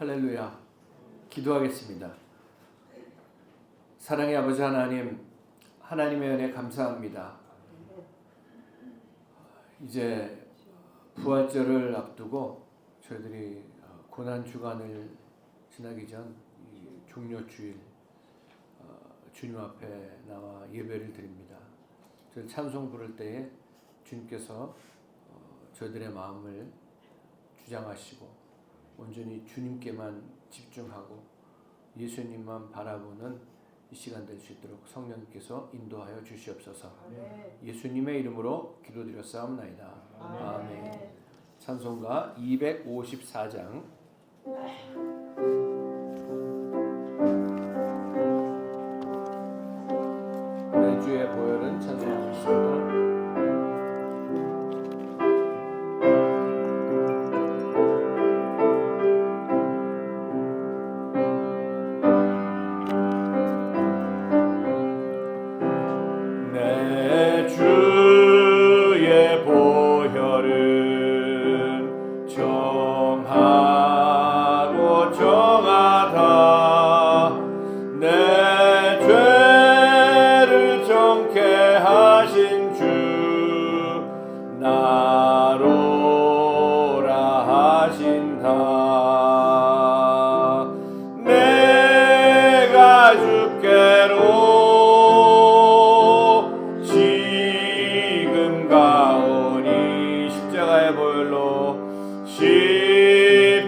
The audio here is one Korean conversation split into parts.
할렐루야. 기도하겠습니다. 사랑의 아버지 하나님, 하나님의 은혜 감사합니다. 이제 부활절을 앞두고 저희들이 고난주간을 지나기 전 종료주일 주님 앞에 나와 예배를 드립니다. 저희 찬송 부를 때에 주님께서 저희들의 마음을 주장하시고 온전히 주님께만 집중하고 예수님만 바라보는 이 시간 될 수 있도록 성령님께서 인도하여 주시옵소서. 예수님의 이름으로 기도드렸사옵나이다. 아멘. 찬송가 254장 내 주의 보혈은 찬송하겠습니다.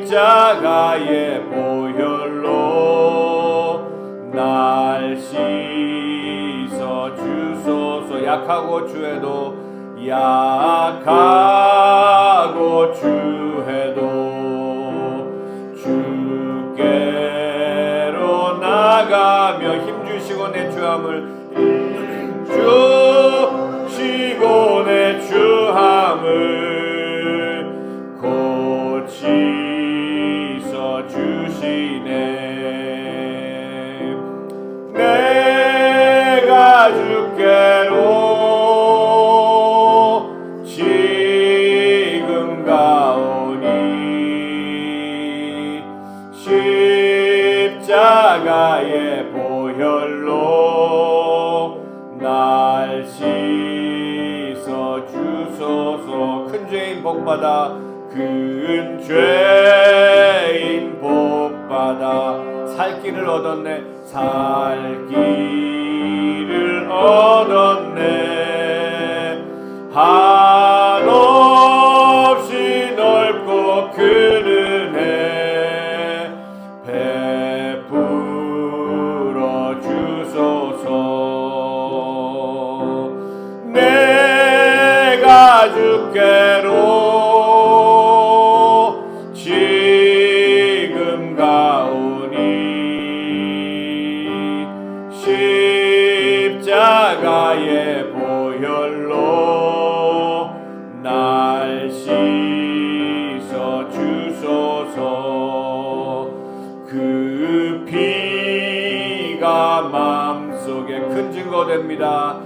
십자가의 보혈로 날 씻어 주소서. 약하고 주해도 약하고 주해도 주께로 나가며 힘주시고 내 주함을 주시고 내 주함을 고치서 주시네. 내가 주께로 지금 가오니 십자가의 보혈로 날 씻어 주소서. 큰 죄인 복받아 큰 죄인 복받아 살 길을 얻었네. 살 길을 얻었네. 한없이 넓고 큰 은혜 베풀어 주소서. 내가 주께로 십자가의 보혈로 날 씻어 주소서. 그 피가 마음속에 큰 증거됩니다.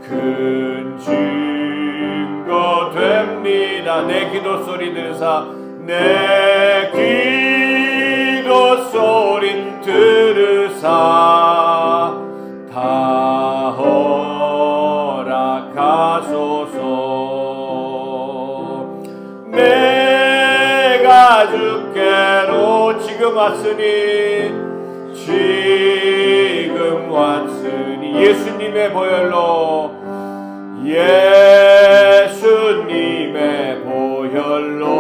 큰 증거됩니다. 내 기도 소리 들으사 내 기도 소리 들으사 다 허락하소서. 내가 주께로 지금 왔으니 지금 왔으니 예수님의 보혈로 예수님의 보혈로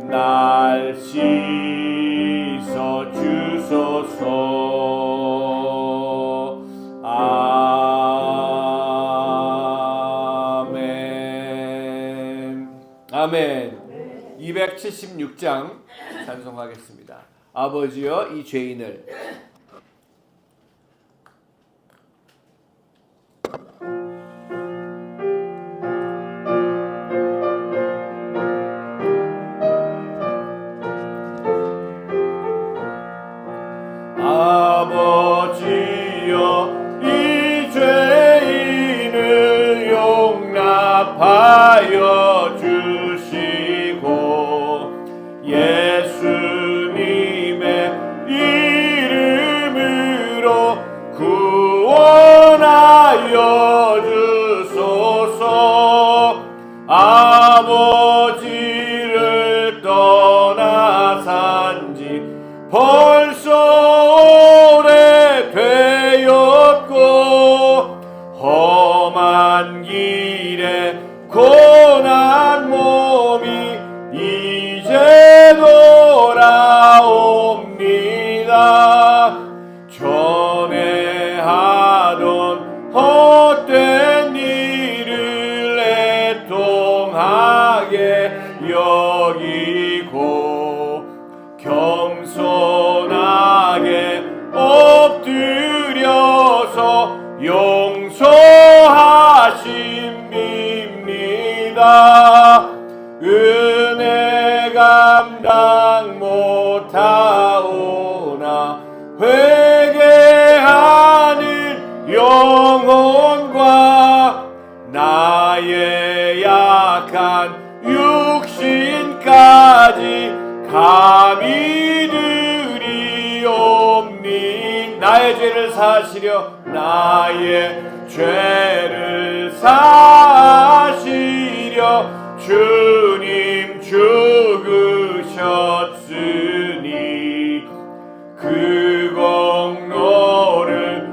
날 씻어 주소서. 아멘. 276장 찬송하겠습니다. 아버지여 이 죄인을 아버지여 이 죄인을 용납하여 주시고 예수 험한 길에 고난 몸이 이제 돌아옵니다. 전에 하던 헛된 일을 애통하게 여기고 겸손하게 엎드려서 용서하심입니다. 은혜 감당 못하오나 회개하는 영혼과 나의 약한 육신까지 감히 드리옵니. 나의 죄를 사시려 나의 죄를 사시려 주님 죽으셨으니 그 공로를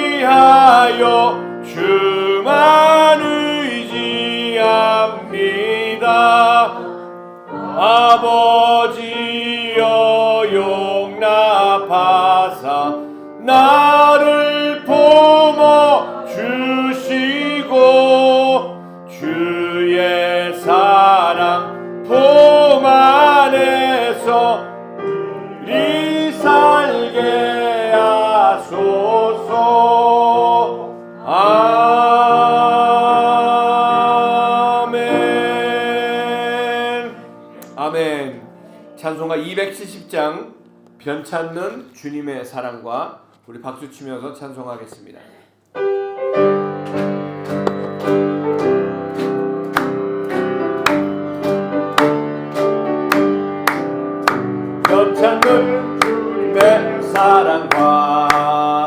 의지하여 주만 의지합니다. 아버지여 용납하사 나를 품어 주시고 주의 사랑 품 안에서 리 살게 하소서. 아멘. 아멘. 찬송가 270장 변찮는 주님의 사랑과 우리 박수 치면서 찬송하겠습니다. 변찮는 주님의 사랑과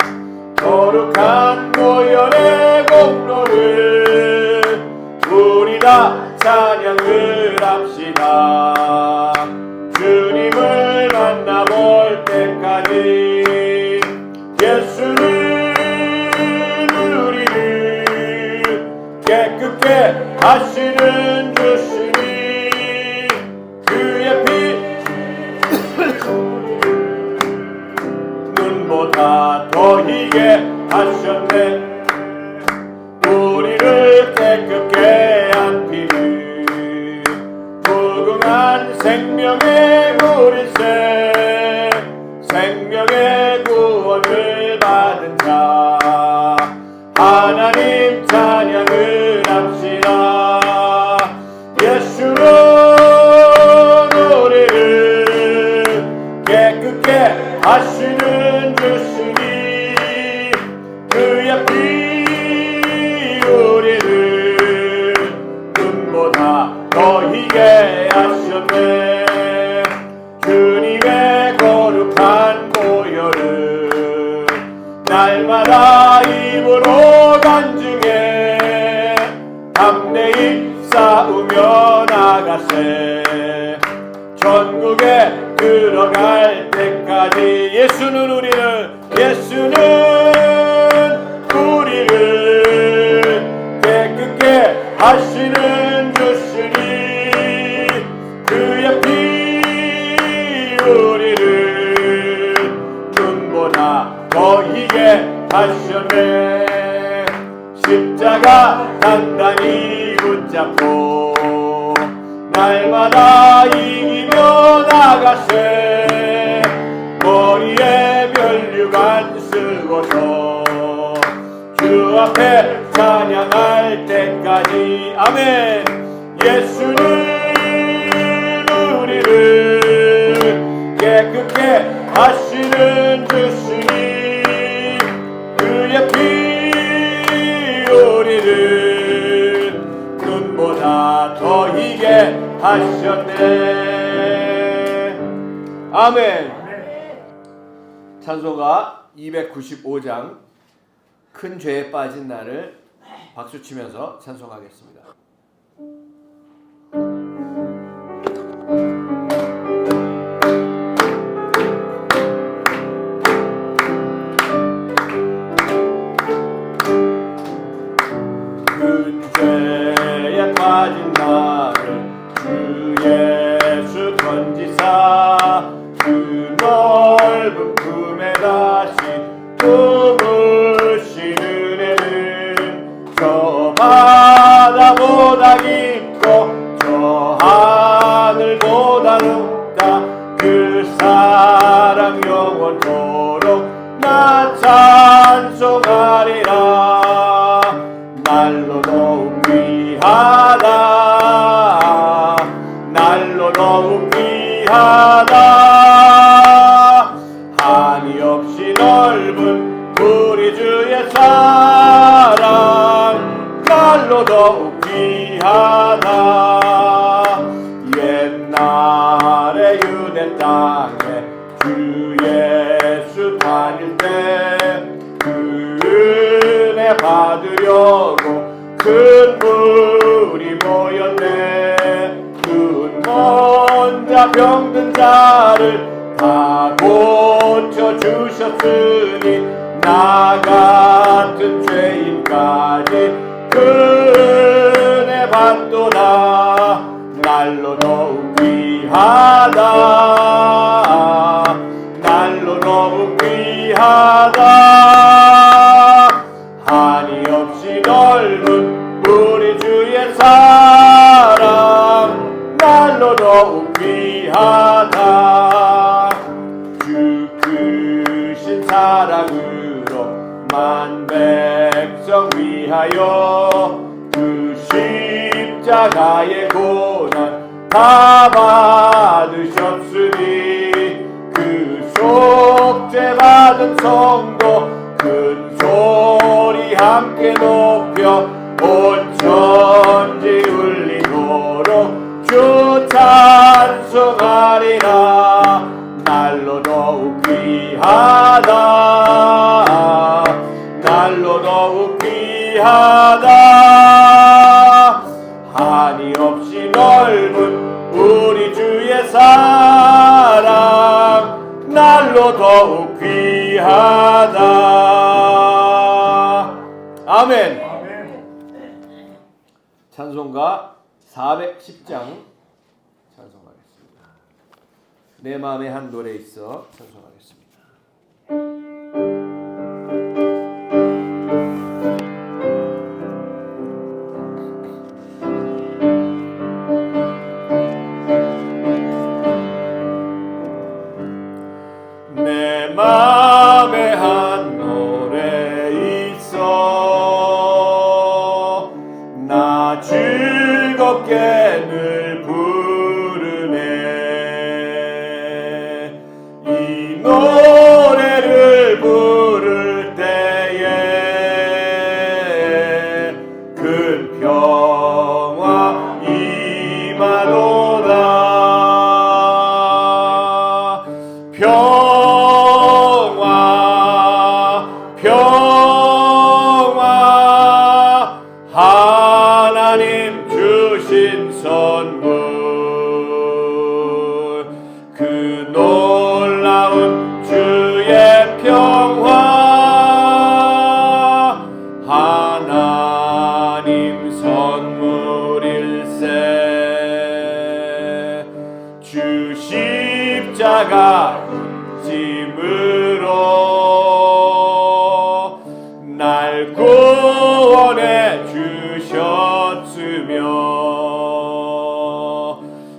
거룩한 보혈의 공로를 우리 다 찬양을 합시다. 주님을 만나볼 때까지 예수는 우리를 깨끗게 하시는 주시니 그의 피 눈보다 더 희게 하셨네. 우리를 깨끗게 한 피는 무궁한 생명의 물일세. 생명의 구원을 받은 자 하나님 찬양을 합시다. 예수는 우리를 깨끗게 하시는 주시니 그의 피 우리를 눈보다 더 희게 하셨네. 주님의 거룩한 보혈을 날마다 입으로 간증해 담대히 싸우며 나가세. 전국에 들어갈 때까지 예수는 우리를 깨끗게 하시는 주시니 그의 피 우리를 눈보다 더 희게 하셨네. 십자가 단단히 붙잡고 날마다 이기며 나가세. 머리에 면류관 쓰고서 주 앞에 찬양할 때까지. 아멘. 예수는 우리를 깨끗게 하시는 주시니 그의 피 우리를 눈보다 더 희게 하셨네. 아멘. 찬송가 295장 큰 죄에 빠진 나를 박수치면서 찬송하겠습니다. 죄에 빠진 나를 주 예수 건지사 그 넓은 품에 다시 품으신 은혜는 저 바다보다 깊고 저 하늘보다 높다. 그 사랑 영원토록 나 찬송하리라. 날로 더욱 귀하다. 날로 더욱 귀하다. 한이 없이 넓은 우리 주의 사랑 날로 더욱 귀하다. 옛날에 유대 땅에 주 예수 다닐 때 그 은혜 받으려고 큰 물이 모였네. 눈 먼 자 병든 자를 다 고쳐주셨으니 나 같은 죄인까지 그 은혜 받도다. 날로 더욱 귀하다. 날로 더욱 귀하다. 한이 없이 넓은 우리 주의 사랑 날로 더욱 귀하다. 주 크신 사랑으로 만 백성 위하여 그 십자가의 고난 다 받으셨으니 그 속죄 받은 성도 큰 소리 함께 높여 온 천지 울리도록 주 찬송하리라. 날로 더욱 귀하다. 날로 더욱 귀하다. 한이 없이 넓은 우리 주의 사랑 날로 더욱 귀하다. 아멘. 찬송가 410장 찬송하겠습니다. 내 마음에 한 노래 있어 찬송하겠습니다. 내 맘에 한 노래 있어 나 즐겁게 늘 부르네. 이 노래를 부를 때에 큰 평화 임하도다. 평화 하나님 주신 선물 그 놀라운 주의 평화 하나님 선물일세. 주 십자가 짐으로 날 구원해 주셨으며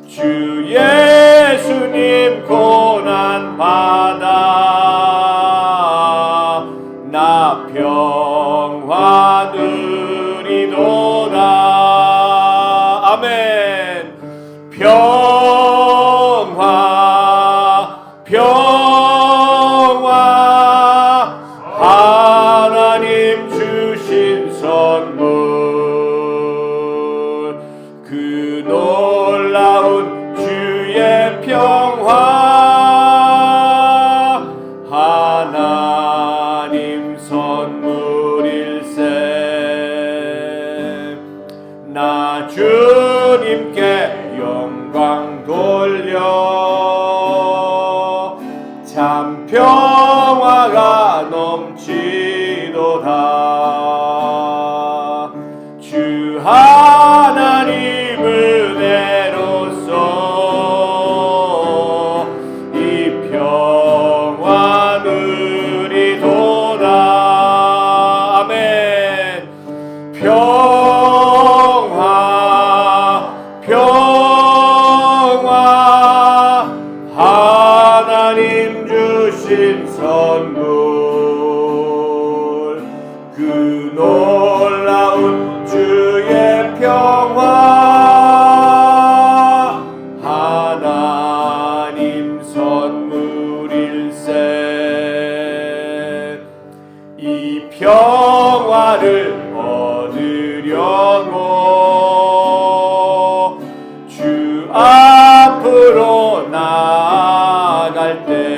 주 예수님 고난 받아 나 평화 누리도다. 아멘. 평화 하나님 주신 선물 그 놀라운 주의 평화 하나님 선물일세. 나 주님께 영광 평화 평화 하나님 주신 선물 그 놀라운 주의 평화 하나님 선물일세 이 평화를 얻으려고 주 앞으로 나아갈 때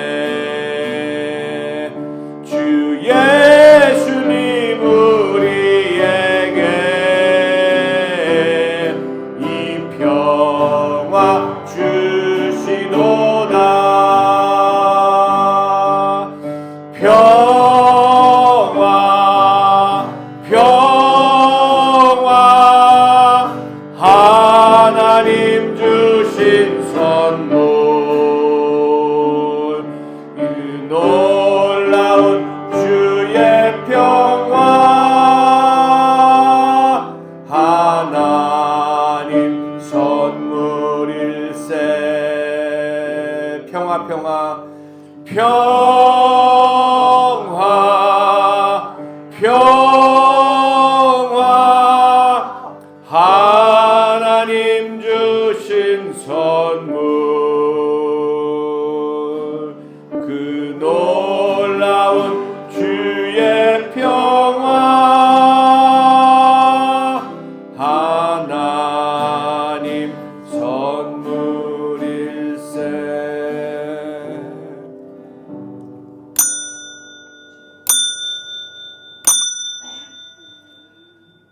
주 예수님 우리에게 이 평화 주시도다 평화 평화 하나님 주신 선물 그 놀라운 주의 평화 하나님 선물일세 평화 평화 평화 평화 하나님 주신 선물 그 놀라운 주의 평화 하나님 선물일세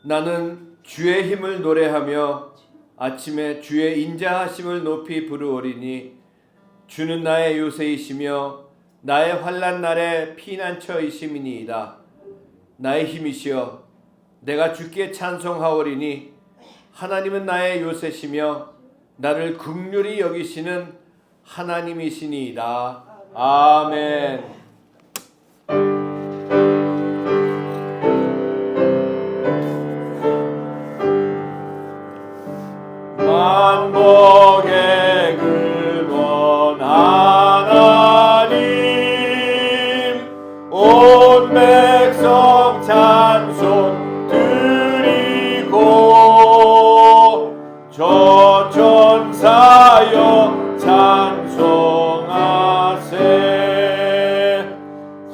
나는 주의 힘을 노래하며 아침에 주의 인자하심을 높이 부르오리니 주는 나의 요새이시며 나의 환난 날에 피난처이심이니이다. 나의 힘이시여 내가 주께 찬송하오리니 하나님은 나의 요새시며 나를 긍휼히 여기시는 하나님이시니이다. 아멘. 만복의 근원 하나님 온 백성 찬송 드리고 저 천사여 찬송하세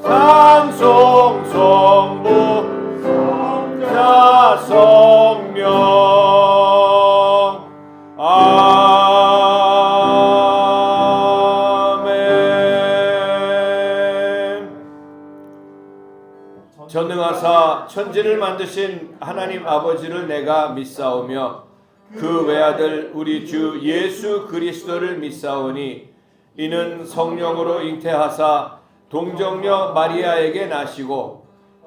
찬송 성부 성자 성령 전능하사 천지를 만드신 하나님 아버지를 내가 믿사오며 그 외아들 우리 주 예수 그리스도를 믿사오니 이는 성령으로 잉태하사 동정녀 마리아에게 나시고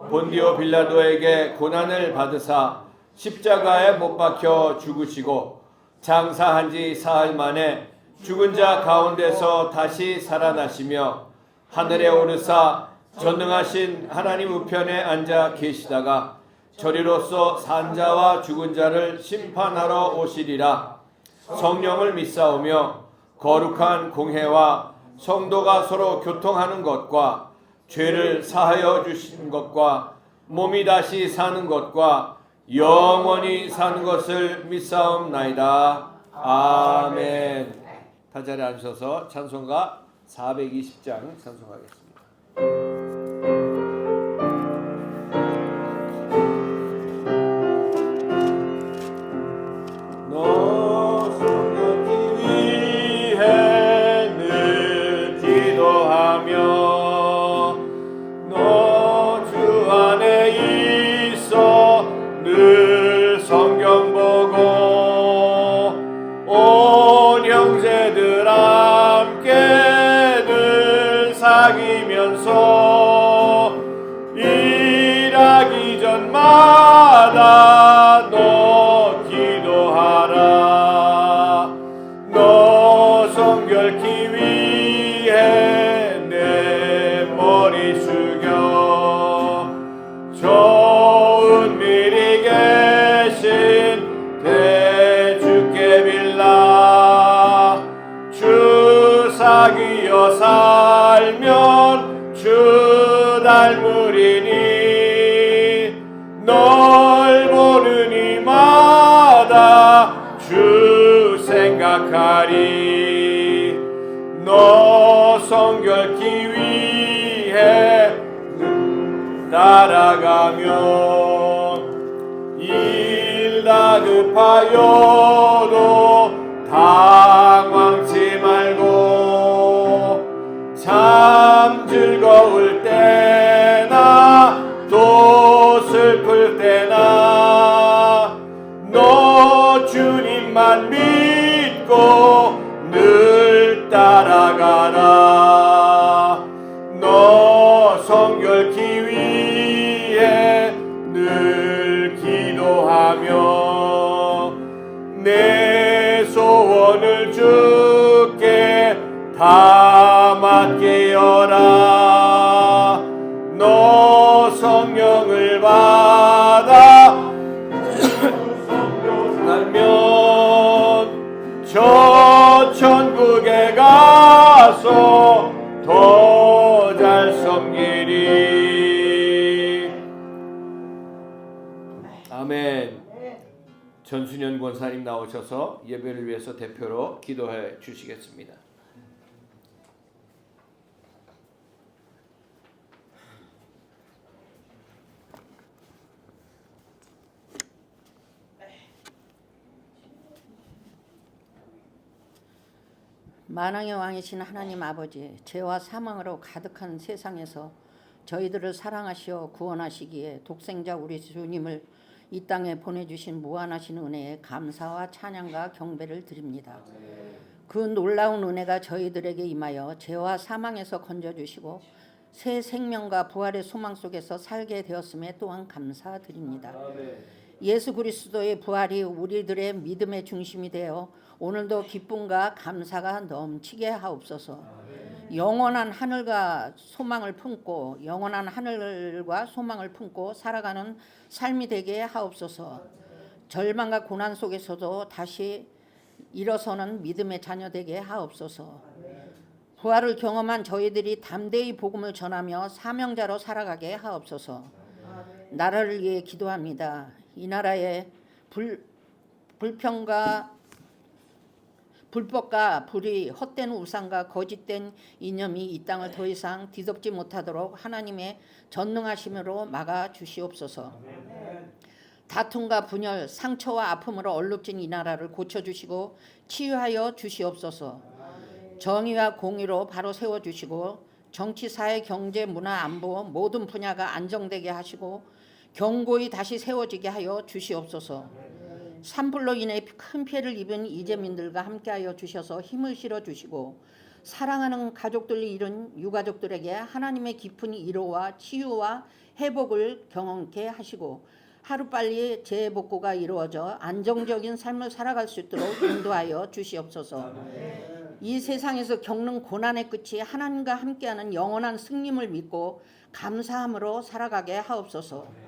본디오 빌라도에게 고난을 받으사 십자가에 못 박혀 죽으시고 장사한 지 사흘 만에 죽은 자 가운데서 다시 살아나시며 하늘에 오르사 전능하신 하나님 우편에 앉아 계시다가 저리로서 산자와 죽은 자를 심판하러 오시리라. 성령을 믿사오며 거룩한 공회와 성도가 서로 교통하는 것과 죄를 사하여 주신 것과 몸이 다시 사는 것과 영원히 사는 것을 믿사옵나이다. 아멘. 다 자리에 앉으셔서 찬송가 420장 찬송하겠습니다. 너 성령이 위해 늘 기도하며 너 주 안에 있어 늘 성경 보고 온 형제들 함께 늘 사귀면서 일하기 전마다 너 기도하라. 너 성결케 위해 내 머리 숙여 좋은 미리게 널 보는 이마다 주 생각하리. 너 성결케 위해 따라가며 일 다급하여도 당황치 말고 참 즐거울 때나 또 슬플 때나 너 주님만 믿고 늘 따라가라. 너 성결케 위해 늘 기도하며 내 소원을 주께 다 맡기어라. 너 성령을 받아 살면 저 천국에 가서 더 잘 섬기리. 아멘. 전순현 권사님 나오셔서 예배를 위해서 대표로 기도해 주시겠습니다. 만왕의 왕이신 하나님 아버지, 죄와 사망으로 가득한 세상에서 저희들을 사랑하시어 구원하시기에 독생자 우리 주님을 이 땅에 보내주신 무한하신 은혜에 감사와 찬양과 경배를 드립니다. 그 놀라운 은혜가 저희들에게 임하여 죄와 사망에서 건져주시고 새 생명과 부활의 소망 속에서 살게 되었음에 또한 감사드립니다. 예수 그리스도의 부활이 우리들의 믿음의 중심이 되어 오늘도 기쁨과 감사가 넘치게 하옵소서. 영원한 하늘과 소망을 품고 영원한 하늘과 소망을 품고 살아가는 삶이 되게 하옵소서. 절망과 고난 속에서도 다시 일어서는 믿음의 자녀 되게 하옵소서. 부활을 경험한 저희들이 담대히 복음을 전하며 사명자로 살아가게 하옵소서. 나라를 위해 기도합니다. 이 나라의 불법과 불의, 헛된 우상과 거짓된 이념이 이 땅을 더 이상 뒤덮지 못하도록 하나님의 전능하심으로 막아 주시옵소서. 다툼과 분열, 상처와 아픔으로 얼룩진 이 나라를 고쳐주시고 치유하여 주시옵소서. 정의와 공의로 바로 세워주시고 정치, 사회, 경제, 문화, 안보 모든 분야가 안정되게 하시고 견고히 다시 세워지게 하여 주시옵소서. 산불로 인해 큰 피해를 입은 이재민들과 함께하여 주셔서 힘을 실어주시고 사랑하는 가족들이 잃은 유가족들에게 하나님의 깊은 위로와 치유와 회복을 경험케 하시고 하루빨리 재복구가 이루어져 안정적인 삶을 살아갈 수 있도록 인도하여 주시옵소서. 이 세상에서 겪는 고난의 끝이 하나님과 함께하는 영원한 승림을 믿고 감사함으로 살아가게 하옵소서.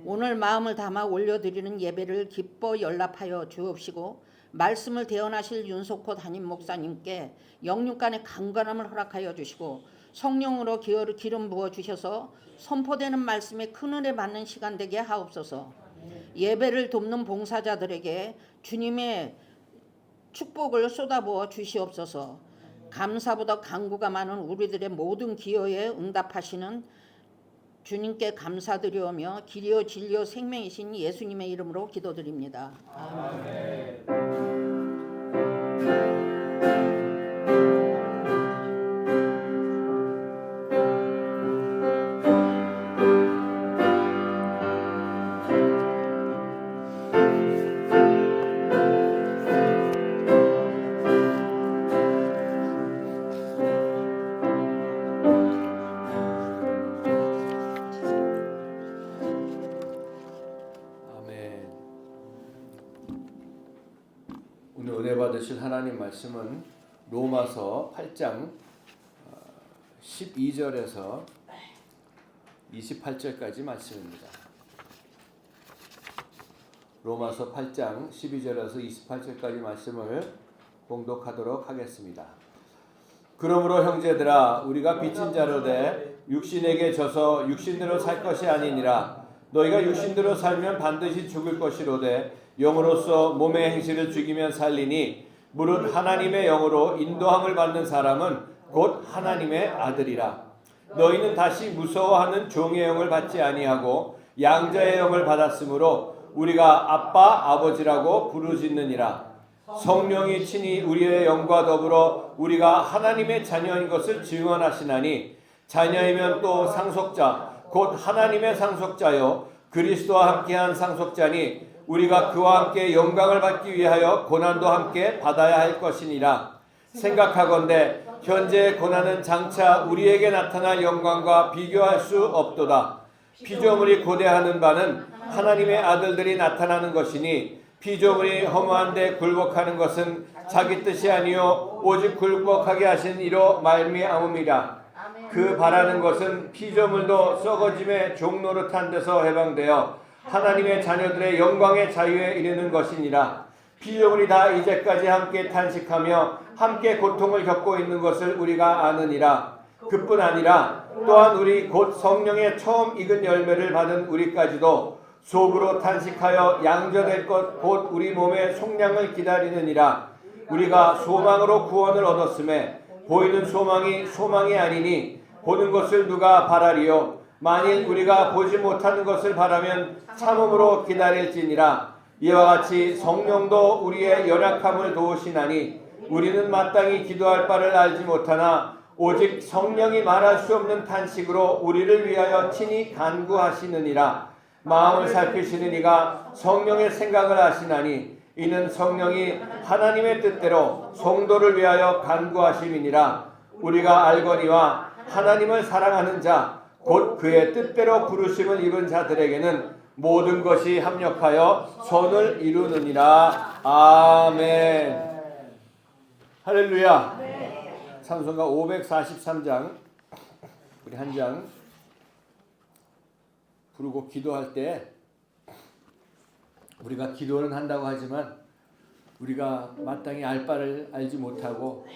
오늘 마음을 담아 올려드리는 예배를 기뻐 연락하여 주옵시고 말씀을 대언하실 윤석호 담임 목사님께 영육간의 강건함을 허락하여 주시고 성령으로 기름 부어 주셔서 선포되는 말씀에 큰 은혜 받는 시간 되게 하옵소서. 예배를 돕는 봉사자들에게 주님의 축복을 쏟아부어 주시옵소서. 감사보다 간구가 많은 우리들의 모든 기도에 응답하시는 주님께 감사드리오며 길이요 진리요 생명이신 예수님의 이름으로 기도드립니다. 아멘. 오늘 은혜 받으실 하나님 말씀은 로마서 8장 12절에서 28절까지 말씀입니다. 로마서 8장 12절에서 28절까지 말씀을 봉독하도록 하겠습니다. 그러므로 형제들아 우리가 빚진 자로 돼 육신에게 져서 육신대로 살 것이 아니니라. 너희가 육신대로 살면 반드시 죽을 것이로되 영으로서 몸의 행실을 죽이면 살리니 무릇 하나님의 영으로 인도함을 받는 사람은 곧 하나님의 아들이라. 너희는 다시 무서워하는 종의 영을 받지 아니하고 양자의 영을 받았으므로 우리가 아빠 아버지라고 부르짖느니라. 성령이 친히 우리의 영과 더불어 우리가 하나님의 자녀인 것을 증언하시나니 자녀이면 또 상속자 곧 하나님의 상속자요 그리스도와 함께한 상속자니 우리가 그와 함께 영광을 받기 위하여 고난도 함께 받아야 할 것이니라. 생각하건대 현재의 고난은 장차 우리에게 나타날 영광과 비교할 수 없도다. 피조물이 고대하는 바는 하나님의 아들들이 나타나는 것이니 피조물이 허무한데 굴복하는 것은 자기 뜻이 아니요 오직 굴복하게 하신 이로 말미암음이라. 그 바라는 것은 피조물도 썩어짐의 종노릇한 데서 해방되어 하나님의 자녀들의 영광의 자유에 이르는 것이니라. 피조물이 다 이제까지 함께 탄식하며 함께 고통을 겪고 있는 것을 우리가 아느니라. 그뿐 아니라 또한 우리 곧 성령의 처음 익은 열매를 받은 우리까지도 속으로 탄식하여 양져될 것 곧 우리 몸의 속량을 기다리느니라. 우리가 소망으로 구원을 얻었음에 보이는 소망이 소망이 아니니 보는 것을 누가 바라리요. 만일 우리가 보지 못하는 것을 바라면 참음으로 기다릴지니라. 이와 같이 성령도 우리의 연약함을 도우시나니 우리는 마땅히 기도할 바를 알지 못하나 오직 성령이 말할 수 없는 탄식으로 우리를 위하여 친히 간구하시느니라. 마음을 살피시는 이가 성령의 생각을 아시나니 이는 성령이 하나님의 뜻대로 성도를 위하여 간구하심이니라. 우리가 알거니와 하나님을 사랑하는 자 곧 그의 뜻대로 부르심을 입은 자들에게는 모든 것이 합력하여 선을 이루느니라. 아멘. 할렐루야. 찬송가 543장 우리 한 장 부르고 기도할 때 우리가 기도는 한다고 하지만 우리가 마땅히 알 바를 알지 못하고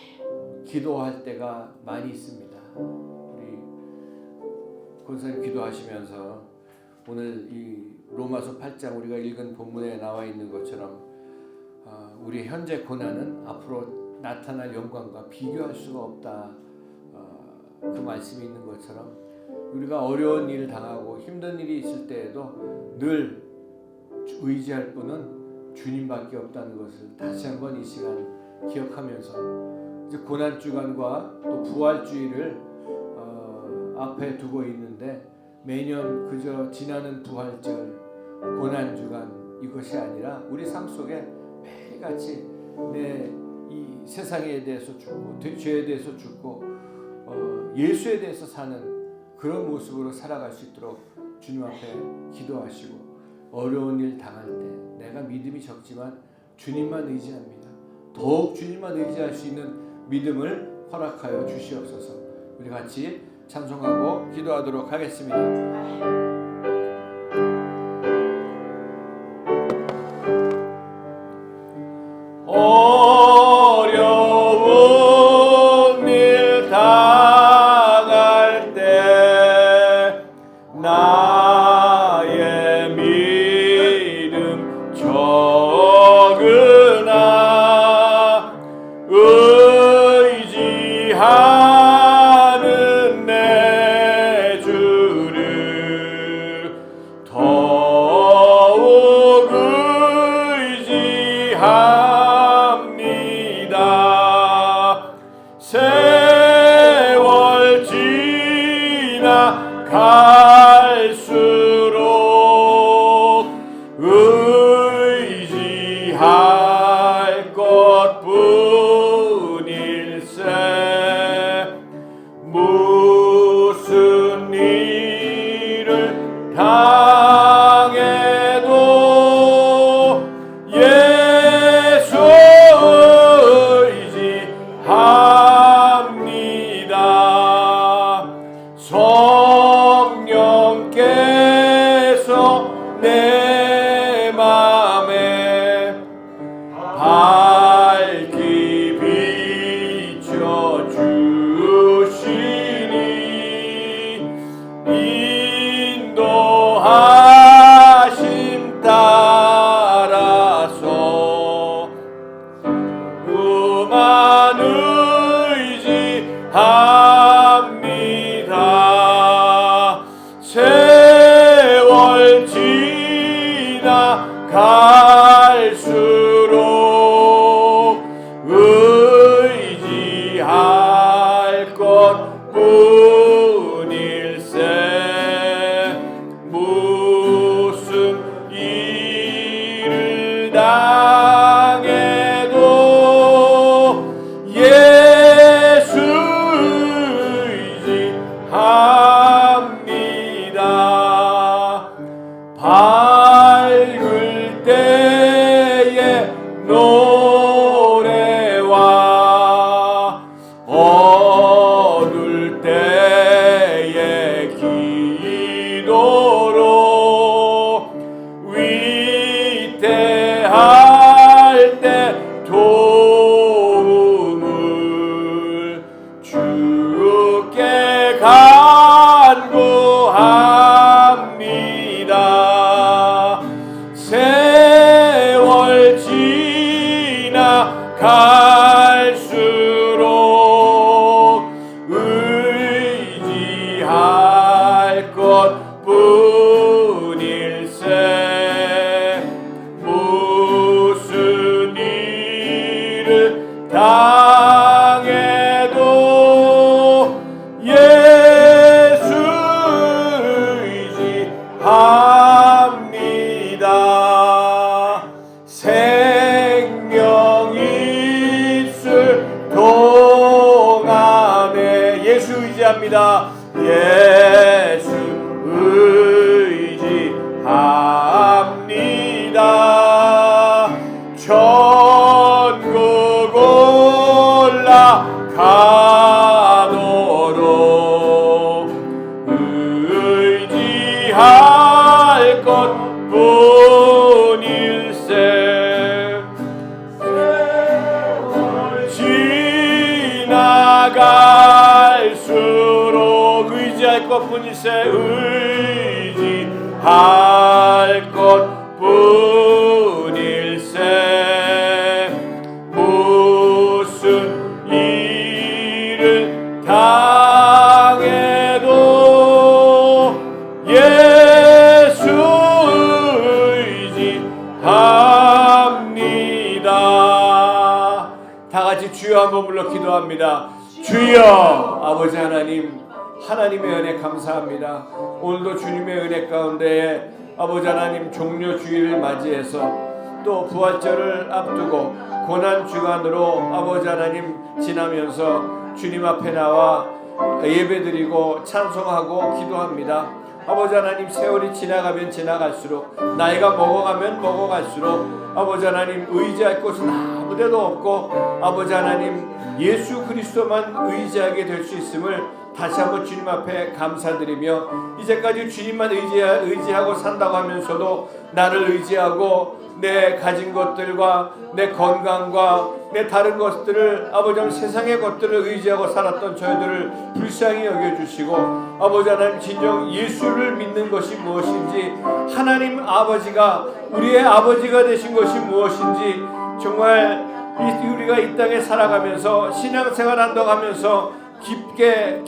기도할 때가 많이 있습니다. 우리 권사님 기도하시면서 오늘 이 로마서 8장 우리가 읽은 본문에 나와 있는 것처럼 우리 현재 고난은 앞으로 나타날 영광과 비교할 수가 없다. 그 말씀이 있는 것처럼 우리가 어려운 일을 당하고 힘든 일이 있을 때에도 늘 의지할 분은 주님밖에 없다는 것을 다시 한번 이 시간 기억하면서 이제 고난 주간과 또 부활 주일을 앞에 두고 있는데 매년 그저 지나는 부활절 고난 주간 이것이 아니라 우리 삶 속에 매일같이 내 이 세상에 대해서 죽고 죄에 대해서 죽고 예수에 대해서 사는 그런 모습으로 살아갈 수 있도록 주님 앞에 기도하시고 어려운 일 당할 때 내가 믿음이 적지만 주님만 의지합니다. 더욱 주님만 의지할 수 있는 믿음을 허락하여 주시옵소서. 우리 같이 찬송하고 기도하도록 하겠습니다. 어려운 일 당할 때 나의 믿음 적으나 의지하는 내 주를 더욱 의지합니다. 세월 지나갈수록 의지 지나갈수록 의지할 것뿐일세. 무슨 일을 당해도 예수 의지합니다. 밝을 때의 노래와 어두울 때의 기도로 위태할 때 도움을 주께 간구합니다. 세월 지나갈수록 의지할 것뿐일세. 무슨 일을 당해도 예수 의지합니다. 생명 있을 동안에 예수 의지합니다. 예수 의지합니다. 천국 올라가도록 의지할 것뿐일세. 지나갈수록 의지할 것뿐일세. 의지할 것뿐일세. 무슨 일을 당해도 예수 의지합니다. 다같이 주여 한번 불러 기도합니다. 주여. 아버지 하나님, 하나님의 은혜 감사합니다. 오늘도 주님의 은혜 가운데 아버지 하나님 종료 주일을 맞이해서 또 부활절을 앞두고 고난 주간으로 아버지 하나님 지나면서 주님 앞에 나와 예배드리고 찬송하고 기도합니다. 아버지 하나님, 세월이 지나가면 지나갈수록, 나이가 먹어가면 먹어갈수록 아버지 하나님 의지할 곳은 아무데도 없고 아버지 하나님 예수 그리스도만 의지하게 될 수 있음을 다시 한번 주님 앞에 감사드리며, 이제까지 주님만 의지하고 산다고 하면서도 나를 의지하고 내 가진 것들과 내 건강과 내 다른 것들을 아버지 하나님 세상의 것들을 의지하고 살았던 저희들을 불쌍히 여겨주시고, 아버지 하나님 진정 예수를 믿는 것이 무엇인지, 하나님 아버지가 우리의 아버지가 되신 것이 무엇인지 정말 우리가 이 땅에 살아가면서 신앙생활 한다고 하면서 깊게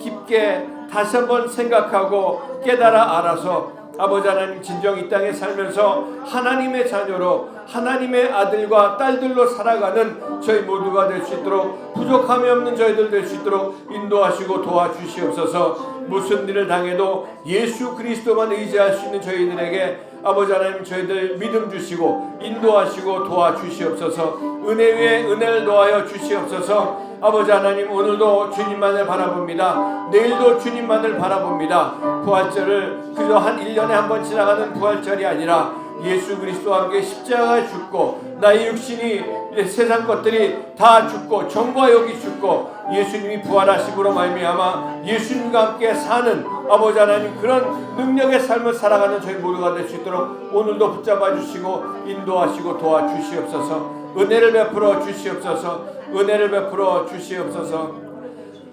다시 한번 생각하고 깨달아 알아서 아버지 하나님 진정 이 땅에 살면서 하나님의 자녀로 하나님의 아들과 딸들로 살아가는 저희 모두가 될 수 있도록, 부족함이 없는 저희들 될 수 있도록 인도하시고 도와주시옵소서. 무슨 일을 당해도 예수 그리스도만 의지할 수 있는 저희들에게 아버지 하나님 저희들 믿음 주시고 인도하시고 도와주시옵소서. 은혜 위에 은혜를 더하여 주시옵소서. 아버지 하나님, 오늘도 주님만을 바라봅니다. 내일도 주님만을 바라봅니다. 부활절을 그저 한 1년에 한 번 지나가는 부활절이 아니라 예수 그리스도와 함께 십자가에 죽고 나의 육신이 세상 것들이 다 죽고 정과 욕이 죽고 예수님이 부활하심으로 말미암아 예수님과 함께 사는 아버지 하나님 그런 능력의 삶을 살아가는 저희 모두가 될 수 있도록 오늘도 붙잡아 주시고 인도하시고 도와주시옵소서. 은혜를 베풀어 주시옵소서. 은혜를 베풀어 주시옵소서.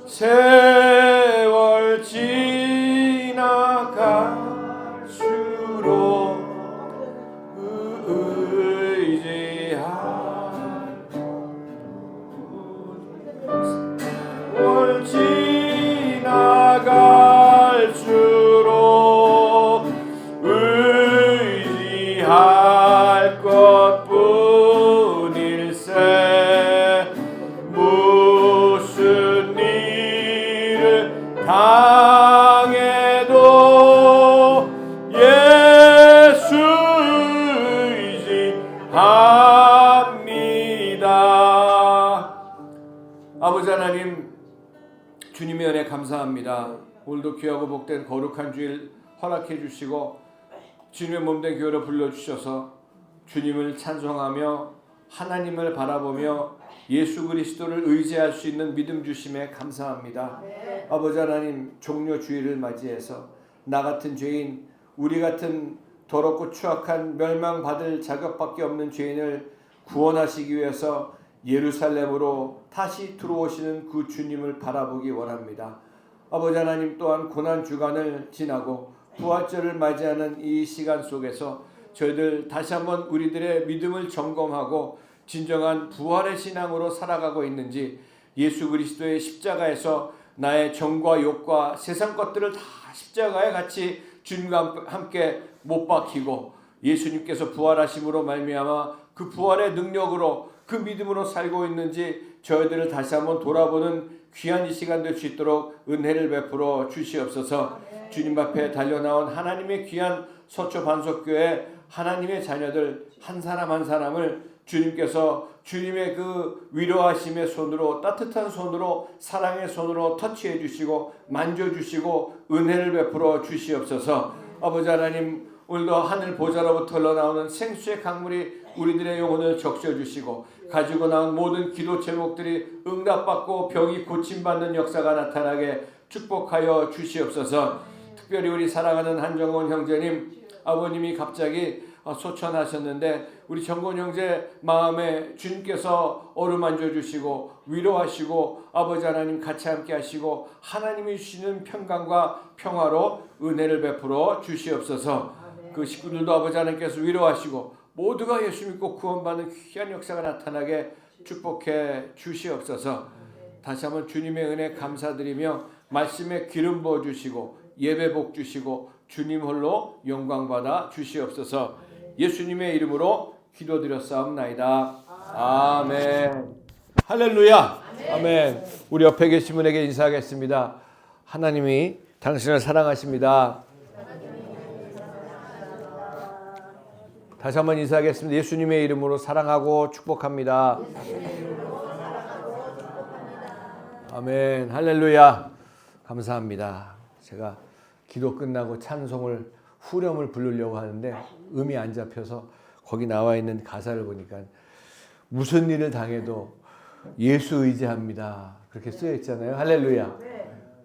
세월 지나갈수록 세월 지나갈수록 의지하 아버지 하나님, 주님의 은혜 감사합니다. 오늘도 귀하고 복된 거룩한 주일 허락해 주시고 주님의 몸된 교회로 불러주셔서 주님을 찬송하며 하나님을 바라보며 예수 그리스도를 의지할 수 있는 믿음 주심에 감사합니다. 아버지 하나님, 종려 주일을 맞이해서 나 같은 죄인, 우리 같은 더럽고 추악한 멸망받을 자격밖에 없는 죄인을 구원하시기 위해서 예루살렘으로 다시 들어오시는 그 주님을 바라보기 원합니다. 아버지 하나님, 또한 고난 주간을 지나고 부활절을 맞이하는 이 시간 속에서 저희들 다시 한번 우리들의 믿음을 점검하고 진정한 부활의 신앙으로 살아가고 있는지, 예수 그리스도의 십자가에서 나의 정과 욕과 세상 것들을 다 십자가에 같이 주님과 함께 못 박히고 예수님께서 부활하심으로 말미암아 그 부활의 능력으로 그 믿음으로 살고 있는지 저희들을 다시 한번 돌아보는 귀한 이 시간 될 수 있도록 은혜를 베풀어 주시옵소서. 주님 앞에 달려나온 하나님의 귀한 서초 반석교회 하나님의 자녀들 한 사람 한 사람을 주님께서 주님의 그 위로하심의 손으로, 따뜻한 손으로, 사랑의 손으로 터치해 주시고 만져주시고 은혜를 베풀어 주시옵소서. 아버지 하나님, 오늘도 하늘 보좌로부터 흘러나오는 생수의 강물이 우리들의 영혼을 적셔주시고 가지고 나온 모든 기도 제목들이 응답받고 병이 고침받는 역사가 나타나게 축복하여 주시옵소서. 특별히 우리 사랑하는 한정원 형제님, 아버님이 갑자기 소천하셨는데 우리 정권 형제 마음에 주님께서 어루만져 주시고 위로하시고 아버지 하나님 같이 함께 하시고 하나님이 주시는 평강과 평화로 은혜를 베풀어 주시옵소서. 그 식구들도 아버지 하나님께서 위로하시고 모두가 예수 믿고 구원받는 귀한 역사가 나타나게 축복해 주시옵소서. 다시 한번 주님의 은혜 감사드리며 말씀에 기름 부어 주시고 예배 복 주시고 주님 홀로 영광 받아 주시옵소서. 예수님의 이름으로 기도드렸사옵나이다. 아멘. 할렐루야. 아멘. 우리 옆에 계신 분에게 인사하겠습니다. 하나님이 당신을 사랑하십니다. 다시 한번 인사하겠습니다. 예수님의 이름으로 사랑하고 축복합니다. 아멘. 할렐루야. 감사합니다. 제가 기도 끝나고 찬송을 후렴을 부르려고 하는데 음이 안 잡혀서 거기 나와 있는 가사를 보니까 무슨 일을 당해도 예수 의지합니다. 그렇게 쓰여 있잖아요. 할렐루야.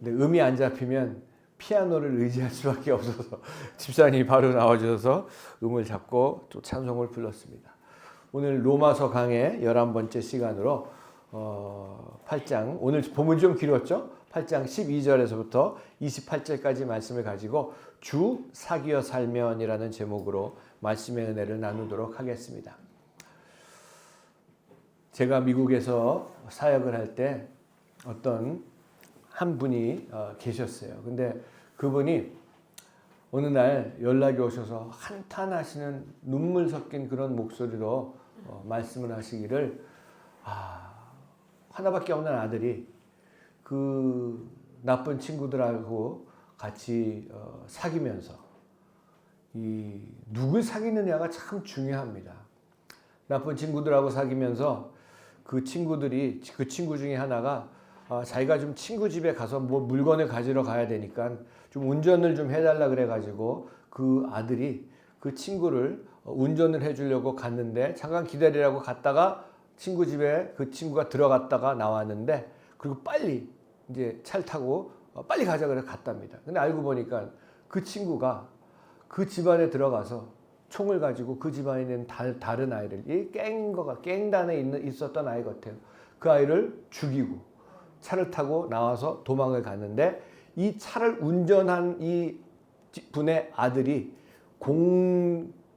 근데 음이 안 잡히면 피아노를 의지할 수밖에 없어서 집사님이 바로 나와주셔서 음을 잡고 또 찬송을 불렀습니다. 오늘 로마서 강의 11번째 시간으로 8장, 오늘 본문이 좀 길었죠? 8장 12절에서부터 28절까지 말씀을 가지고 주 사귀어 살면이라는 제목으로 말씀의 은혜를 나누도록 하겠습니다. 제가 미국에서 사역을 할 때 어떤 한 분이 계셨어요. 근데 그분이 어느 날 연락이 오셔서 한탄하시는 눈물 섞인 그런 목소리로 말씀을 하시기를, 하나밖에 없는 아들이 그 나쁜 친구들하고 같이 사귀면서 이 누굴 사귀느냐가 참 중요합니다. 나쁜 친구들하고 사귀면서 그 친구 중에 하나가 자기가 좀 친구 집에 가서 뭐 물건을 가지러 가야 되니까 좀 운전을 좀 해달라 그래가지고 그 아들이 그 친구를 운전을 해주려고 갔는데 잠깐 기다리라고 갔다가 친구 집에 그 친구가 들어갔다가 나왔는데, 그리고 빨리 이제 차를 타고 빨리 가자 그래 갔답니다. 근데 알고 보니까 그 친구가 그 집안에 들어가서 총을 가지고 그 집안에 있는 다른 아이를, 이 깽단에 있었던 아이 같아요. 그 아이를 죽이고 차를 타고 나와서 도망을 갔는데, 이 차를 운전한 이 분의 아들이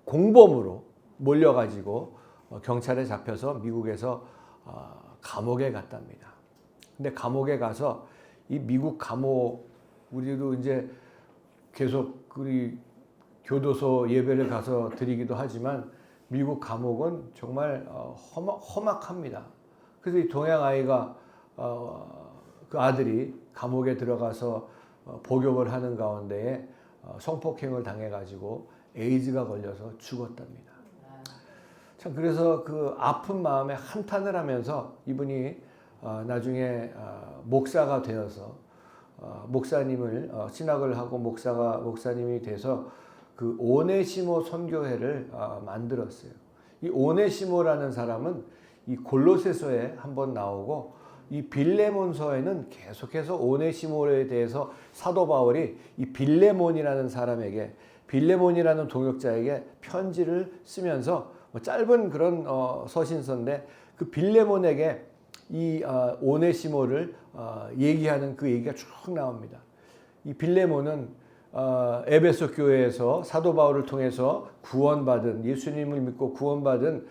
공범으로 몰려가지고 경찰에 잡혀서 미국에서 감옥에 갔답니다. 근데 감옥에 가서 이 미국 감옥, 우리도 이제 계속 우리 교도소 예배를 가서 드리기도 하지만 미국 감옥은 정말 험악합니다. 그래서 이 동양 아이가 그 아들이 감옥에 들어가서 복역을 하는 가운데에 성폭행을 당해가지고 에이즈가 걸려서 죽었답니다. 참 그래서 그 아픈 마음에 한탄을 하면서 이분이 나중에 목사가 되어서 목사님을 신학을 하고 목사님이 돼서 그 오네시모 선교회를 만들었어요. 이 오네시모라는 사람은 이 골로새서에 한번 나오고 이 빌레몬서에는 계속해서 오네시모에 대해서 사도 바울이 이 빌레몬이라는 사람에게 빌레몬이라는 동역자에게 편지를 쓰면서 짧은 그런 서신서인데 그 빌레몬에게 이 오네시모를 얘기하는 그 얘기가 쭉 나옵니다. 이 빌레몬은 에베소 교회에서 사도 바울을 통해서 구원받은 예수님을 믿고 구원받은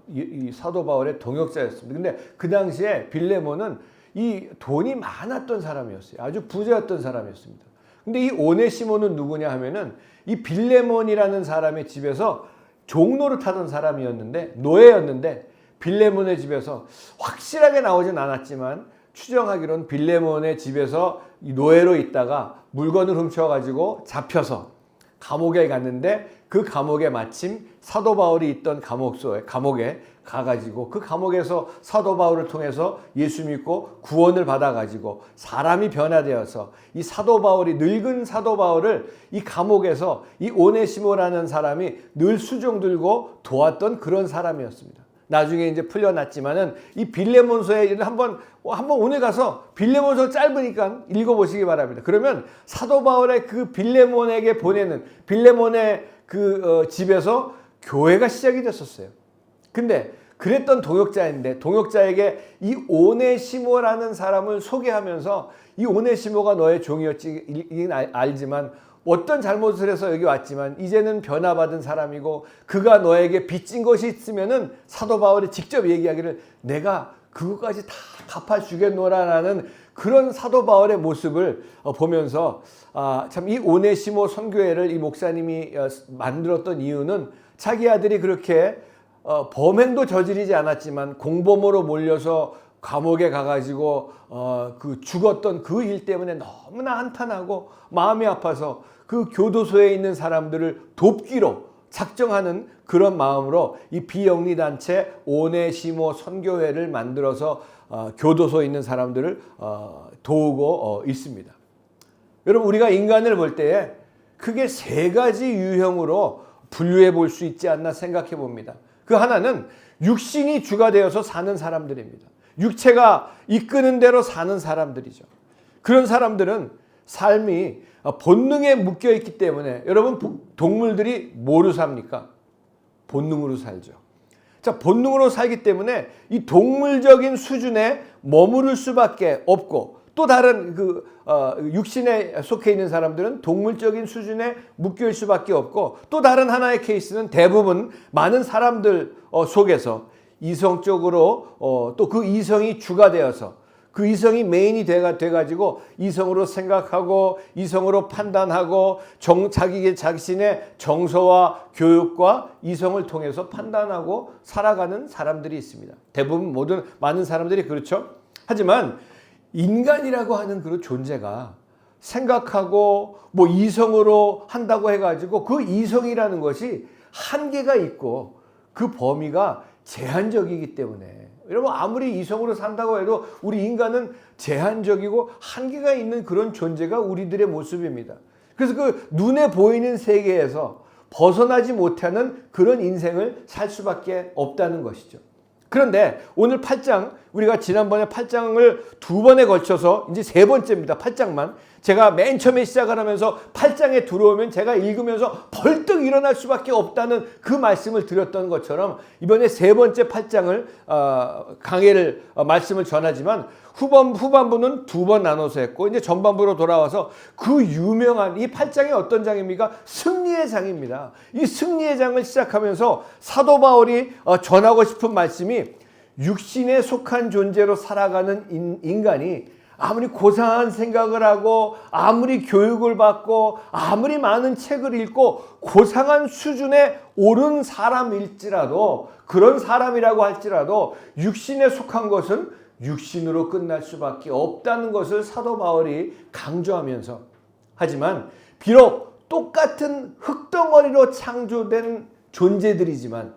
이 사도 바울의 동역자였습니다. 근데 그 당시에 빌레몬은 이 돈이 많았던 사람이었어요. 아주 부자였던 사람이었습니다. 근데 이 오네시모는 누구냐 하면은 이 빌레몬이라는 사람의 집에서 종로를 타던 사람이었는데 노예였는데 빌레몬의 집에서 확실하게 나오진 않았지만 추정하기로는 빌레몬의 집에서 노예로 있다가 물건을 훔쳐가지고 잡혀서 감옥에 갔는데 그 감옥에 마침 사도 바울이 있던 감옥에 가가지고 그 감옥에서 사도 바울을 통해서 예수 믿고 구원을 받아가지고 사람이 변화되어서 이 사도 바울이 늙은 사도 바울을 이 감옥에서 이 오네시모라는 사람이 늘 수종 들고 도왔던 그런 사람이었습니다. 나중에 이제 풀려났지만은 이 빌레몬서에 한번 오늘 가서 빌레몬서 짧으니까 읽어보시기 바랍니다. 그러면 사도 바울의 그 빌레몬에게 보내는 빌레몬의 그 집에서 교회가 시작이 됐었어요. 근데 그랬던 동역자인데 동역자에게 이 오네시모라는 사람을 소개하면서 이 오네시모가 너의 종이었지 알지만 어떤 잘못을 해서 여기 왔지만 이제는 변화받은 사람이고 그가 너에게 빚진 것이 있으면은 사도 바울이 직접 얘기하기를 내가 그것까지 다 갚아주겠노라라는 그런 사도 바울의 모습을 보면서 참 이 오네시모 선교회를 이 목사님이 만들었던 이유는 자기 아들이 그렇게 범행도 저지르지 않았지만 공범으로 몰려서 감옥에 가가지고 그 죽었던 그 일 때문에 너무나 한탄하고 마음이 아파서 그 교도소에 있는 사람들을 돕기로 작정하는 그런 마음으로 이 비영리단체 오네시모 선교회를 만들어서 교도소에 있는 사람들을 도우고 있습니다. 여러분 우리가 인간을 볼 때에 크게 세 가지 유형으로 분류해 볼 수 있지 않나 생각해 봅니다. 그 하나는 육신이 주가 되어서 사는 사람들입니다. 육체가 이끄는 대로 사는 사람들이죠. 그런 사람들은 삶이 본능에 묶여 있기 때문에 여러분 동물들이 뭐로 삽니까? 본능으로 살죠. 자, 본능으로 살기 때문에 이 동물적인 수준에 머무를 수밖에 없고 또 다른 육신에 속해 있는 사람들은 동물적인 수준에 묶여 있을 수밖에 없고 또 다른 하나의 케이스는 대부분 많은 사람들 속에서 이성적으로 또 그 이성이 주가 되어서 그 이성이 메인이 돼가지고 이성으로 생각하고 이성으로 판단하고 자신의 정서와 교육과 이성을 통해서 판단하고 살아가는 사람들이 있습니다. 대부분 많은 사람들이 그렇죠. 하지만 인간이라고 하는 그런 존재가 생각하고 뭐 이성으로 한다고 해가지고 그 이성이라는 것이 한계가 있고 그 범위가 제한적이기 때문에 여러분 아무리 이성으로 산다고 해도 우리 인간은 제한적이고 한계가 있는 그런 존재가 우리들의 모습입니다. 그래서 그 눈에 보이는 세계에서 벗어나지 못하는 그런 인생을 살 수밖에 없다는 것이죠. 그런데 오늘 8장 우리가 지난번에 8장을 두 번에 걸쳐서 이제 세 번째입니다. 8장만 제가 맨 처음에 시작을 하면서 8장에 들어오면 제가 읽으면서 벌떡 일어날 수밖에 없다는 그 말씀을 드렸던 것처럼 이번에 세 번째 8장을 말씀을 전하지만 후반부는 두 번 나눠서 했고 이제 전반부로 돌아와서 그 유명한 이 8장이 어떤 장입니까? 승리의 장입니다. 이 승리의 장을 시작하면서 사도 바울이 전하고 싶은 말씀이 육신에 속한 존재로 살아가는 인간이 아무리 고상한 생각을 하고 아무리 교육을 받고 아무리 많은 책을 읽고 고상한 수준에 오른 사람일지라도 그런 사람이라고 할지라도 육신에 속한 것은 육신으로 끝날 수밖에 없다는 것을 사도 바울이 강조하면서 하지만 비록 똑같은 흙덩어리로 창조된 존재들이지만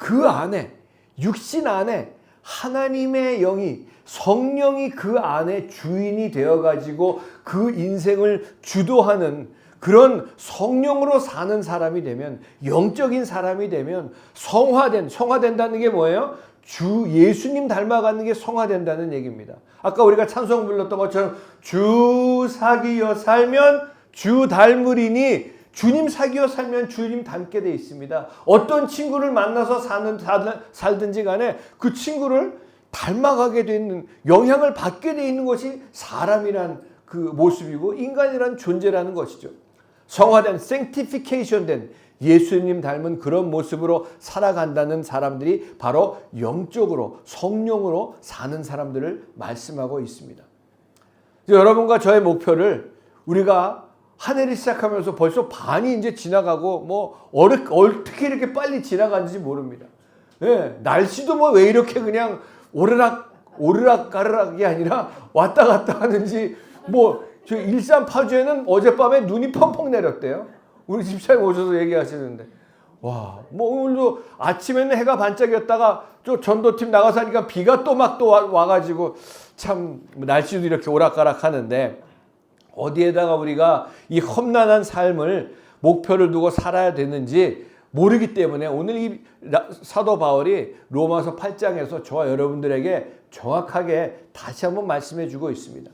그 안에, 육신 안에 하나님의 영이, 성령이 그 안에 주인이 되어가지고 그 인생을 주도하는 그런 성령으로 사는 사람이 되면, 영적인 사람이 되면 성화된다는 게 뭐예요? 주 예수님 닮아가는 게 성화된다는 얘기입니다. 아까 우리가 찬송 불렀던 것처럼 주 사귀어 살면 주 닮으리니, 주님 사귀어 살면 주님 닮게 돼 있습니다. 어떤 친구를 만나서 살든지 간에 그 친구를 닮아가게 되는, 영향을 받게 돼 있는 것이 사람이란 그 모습이고 인간이란 존재라는 것이죠. 성화된, sanctification 된 예수님 닮은 그런 모습으로 살아간다는 사람들이 바로 영적으로, 성령으로 사는 사람들을 말씀하고 있습니다. 여러분과 저의 목표를, 우리가 한 해를 시작하면서 벌써 반이 이제 지나가고 뭐 어떻게 이렇게 빨리 지나가는지 모릅니다. 예, 날씨도 뭐 왜 이렇게 그냥 오르락가르락이 아니라 왔다 갔다 하는지, 뭐 저 일산 파주에는 어젯밤에 눈이 펑펑 내렸대요. 우리 집사님 오셔서 얘기하시는데, 와, 뭐 오늘도 아침에는 해가 반짝였다가 저 전도팀 나가서 하니까 비가 또 막 와가지고 참 날씨도 이렇게 오락가락 하는데, 어디에다가 우리가 이 험난한 삶을 목표를 두고 살아야 되는지 모르기 때문에 오늘 이 사도 바울이 로마서 8장에서 저와 여러분들에게 정확하게 다시 한번 말씀해 주고 있습니다.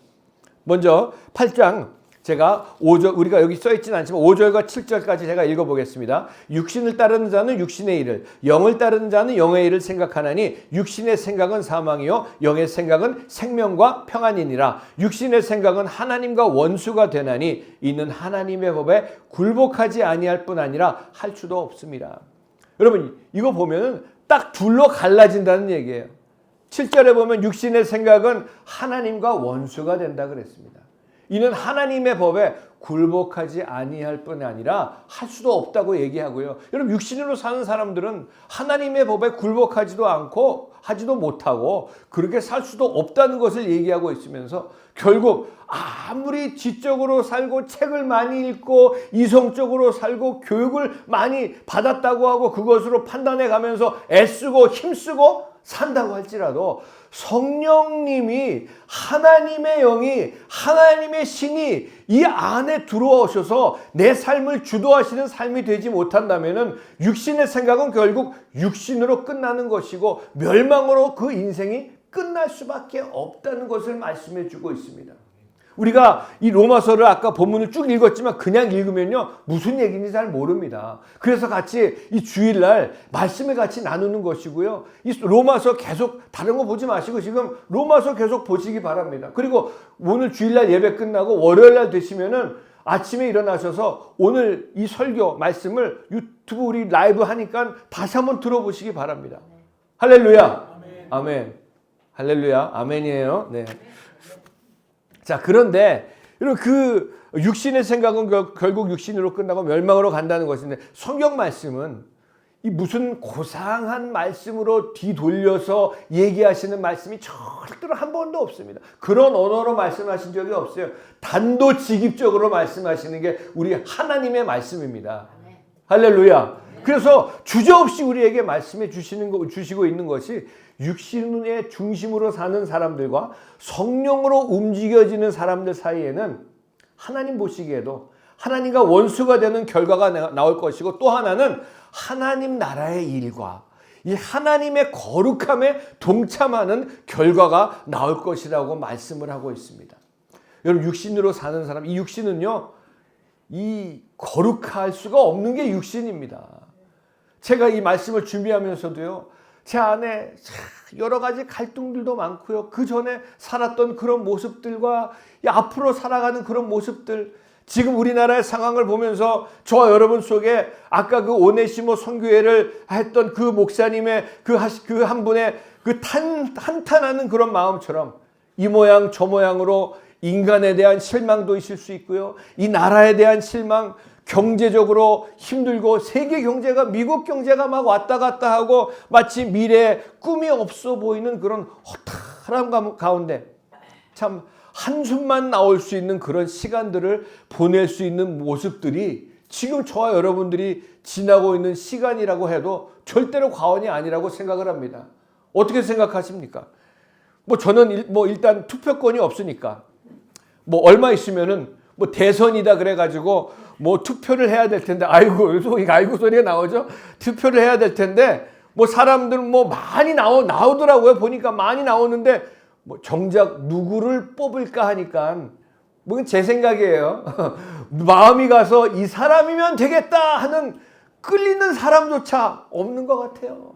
먼저 8장, 제가 5절, 우리가 여기 써있지는 않지만 5절과 7절까지 제가 읽어보겠습니다. 육신을 따르는 자는 육신의 일을, 영을 따르는 자는 영의 일을 생각하나니 육신의 생각은 사망이요 영의 생각은 생명과 평안이니라. 육신의 생각은 하나님과 원수가 되나니 이는 하나님의 법에 굴복하지 아니할 뿐 아니라 할 수도 없습니다. 여러분, 이거 보면 딱 둘로 갈라진다는 얘기예요. 7절에 보면 육신의 생각은 하나님과 원수가 된다 그랬습니다. 이는 하나님의 법에 굴복하지 아니할 뿐 아니라 할 수도 없다고 얘기하고요. 여러분, 육신으로 사는 사람들은 하나님의 법에 굴복하지도 않고 하지도 못하고 그렇게 살 수도 없다는 것을 얘기하고 있으면서, 결국 아무리 지적으로 살고 책을 많이 읽고 이성적으로 살고 교육을 많이 받았다고 하고 그것으로 판단해 가면서 애쓰고 힘쓰고 산다고 할지라도, 성령님이, 하나님의 영이, 하나님의 신이 이 안에 들어오셔서 내 삶을 주도하시는 삶이 되지 못한다면 육신의 생각은 결국 육신으로 끝나는 것이고 멸망으로 그 인생이 끝날 수밖에 없다는 것을 말씀해 주고 있습니다. 우리가 이 로마서를 아까 본문을 쭉 읽었지만 그냥 읽으면요 무슨 얘기인지 잘 모릅니다. 그래서 같이 이 주일날 말씀을 같이 나누는 것이고요. 이 로마서 계속 다른 거 보지 마시고 지금 로마서 계속 보시기 바랍니다. 그리고 오늘 주일날 예배 끝나고 월요일날 되시면은 아침에 일어나셔서 오늘 이 설교 말씀을 유튜브 우리 라이브 하니까 다시 한번 들어보시기 바랍니다. 할렐루야. 아멘. 할렐루야. 아멘이에요. 네. 자, 그런데 그 육신의 생각은 결국 육신으로 끝나고 멸망으로 간다는 것인데, 성경 말씀은 이 무슨 고상한 말씀으로 뒤돌려서 얘기하시는 말씀이 절대로 한 번도 없습니다. 그런 언어로 말씀하신 적이 없어요. 단도직입적으로 말씀하시는 게 우리 하나님의 말씀입니다. 할렐루야. 그래서 주저없이 우리에게 말씀해 주시고 있는 것이, 육신의 중심으로 사는 사람들과 성령으로 움직여지는 사람들 사이에는 하나님 보시기에도 하나님과 원수가 되는 결과가 나올 것이고, 또 하나는 하나님 나라의 일과 이 하나님의 거룩함에 동참하는 결과가 나올 것이라고 말씀을 하고 있습니다. 여러분, 육신으로 사는 사람, 이 육신은요, 이 거룩할 수가 없는 게 육신입니다. 제가 이 말씀을 준비하면서도요, 제 안에 여러 가지 갈등들도 많고요. 그 전에 살았던 그런 모습들과 앞으로 살아가는 그런 모습들, 지금 우리나라의 상황을 보면서 저와 여러분 속에 아까 그 오네시모 선교회를 했던 그 목사님의 그 한 분의 그 한탄하는 그런 마음처럼 이 모양 저 모양으로 인간에 대한 실망도 있을 수 있고요. 이 나라에 대한 실망, 경제적으로 힘들고 세계 경제가, 미국 경제가 막 왔다 갔다 하고 마치 미래에 꿈이 없어 보이는 그런 허탈함 가운데 참 한숨만 나올 수 있는 그런 시간들을 보낼 수 있는 모습들이 지금 저와 여러분들이 지나고 있는 시간이라고 해도 절대로 과언이 아니라고 생각을 합니다. 어떻게 생각하십니까? 뭐 저는 일단 투표권이 없으니까 뭐 얼마 있으면은 뭐 대선이다 그래가지고 뭐 투표를 해야 될 텐데 아이고 소리가 나오죠. 투표를 해야 될 텐데 뭐 사람들 뭐 많이 나오더라고요. 보니까 많이 나오는데 뭐 정작 누구를 뽑을까 하니까 뭐 제 생각이에요. 마음이 가서 이 사람이면 되겠다 하는 끌리는 사람조차 없는 것 같아요.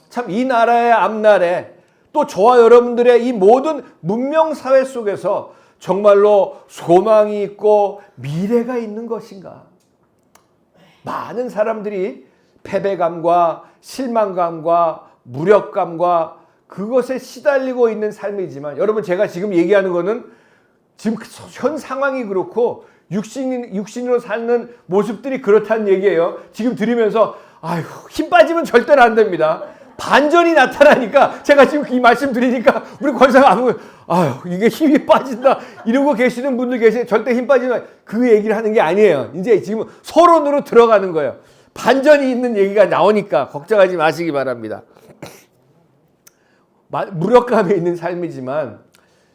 참 이 나라의 앞날에 또 저와 여러분들의 이 모든 문명사회 속에서 정말로 소망이 있고 미래가 있는 것인가? 많은 사람들이 패배감과 실망감과 무력감과 그것에 시달리고 있는 삶이지만 여러분 제가 지금 얘기하는 거는 지금 현 상황이 그렇고 육신으로 사는 모습들이 그렇다는 얘기예요. 지금 들으면서 아휴 힘 빠지면 절대로 안 됩니다. 반전이 나타나니까 제가 지금 이 말씀 드리니까 우리 권사가 아휴 이게 힘이 빠진다 이러고 계시는 분들 계시는데 절대 힘 빠지면 그 얘기를 하는 게 아니에요. 이제 지금 서론으로 들어가는 거예요. 반전이 있는 얘기가 나오니까 걱정하지 마시기 바랍니다. 무력감에 있는 삶이지만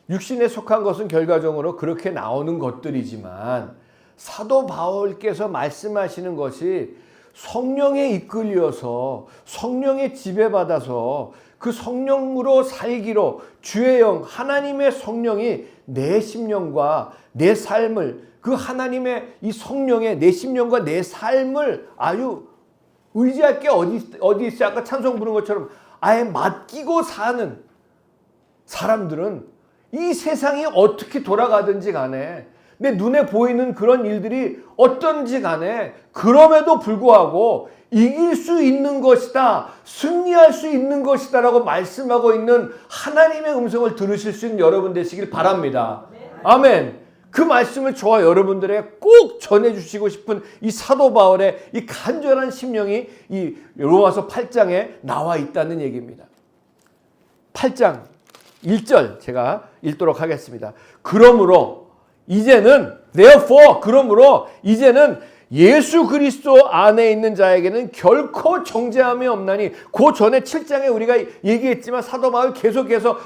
육신에 속한 것은 결과적으로 그렇게 나오는 것들이지만 사도 바울께서 말씀하시는 것이 성령에 이끌려서 성령에 지배받아서 그 성령으로 살기로 주의 영 하나님의 성령이 내 심령과 내 삶을 그 하나님의 이 성령의 내 심령과 내 삶을 아주 의지할 게 어디 있어요? 아까 찬송 부른 것처럼 아예 맡기고 사는 사람들은 이 세상이 어떻게 돌아가든지 간에 내 눈에 보이는 그런 일들이 어떤지 간에 그럼에도 불구하고 이길 수 있는 것이다. 승리할 수 있는 것이다 라고 말씀하고 있는 하나님의 음성을 들으실 수 있는 여러분 되시길 바랍니다. 아멘. 그 말씀을 저와 여러분들에게 꼭 전해주시고 싶은 이 사도 바울의 이 간절한 심령이 이 로마서 8장에 나와 있다는 얘기입니다. 8장 1절 제가 읽도록 하겠습니다. 그러므로 이제는 예수 그리스도 안에 있는 자에게는 결코 정죄함이 없나니 그 전에 7장에 우리가 얘기했지만 사도 바울 계속해서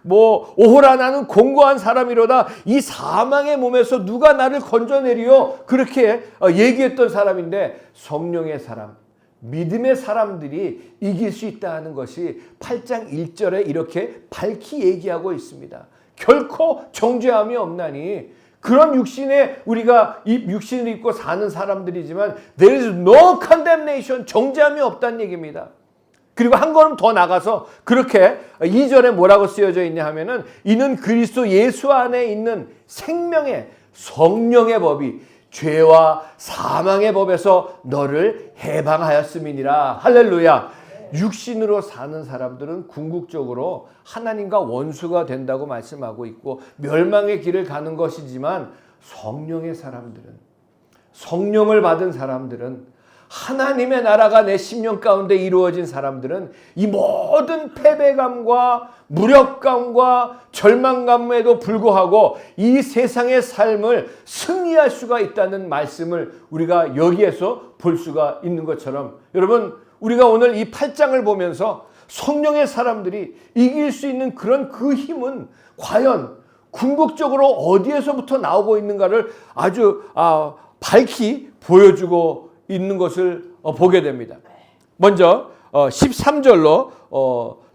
뭐 오호라 나는 공고한 사람이로다 이 사망의 몸에서 누가 나를 건져내리요 그렇게 얘기했던 사람인데 성령의 사람 믿음의 사람들이 이길 수 있다는 것이 8장 1절에 이렇게 밝히 얘기하고 있습니다. 결코 정죄함이 없나니 그런 우리가 이 육신을 입고 사는 사람들이지만 there is no condemnation 정죄함이 없다는 얘기입니다. 그리고 한 걸음 더 나가서 그렇게 2절에 뭐라고 쓰여져 있냐 하면은 이는 그리스도 예수 안에 있는 생명의 성령의 법이 죄와 사망의 법에서 너를 해방하였음이니라. 할렐루야. 육신으로 사는 사람들은 궁극적으로 하나님과 원수가 된다고 말씀하고 있고 멸망의 길을 가는 것이지만 성령의 사람들은 성령을 받은 사람들은 하나님의 나라가 내 심령 가운데 이루어진 사람들은 이 모든 패배감과 무력감과 절망감에도 불구하고 이 세상의 삶을 승리할 수가 있다는 말씀을 우리가 여기에서 볼 수가 있는 것처럼 여러분 우리가 오늘 이 8장을 보면서 성령의 사람들이 이길 수 있는 그런 그 힘은 과연 궁극적으로 어디에서부터 나오고 있는가를 아주 밝히 보여주고 있는 것을 보게 됩니다. 먼저 13절로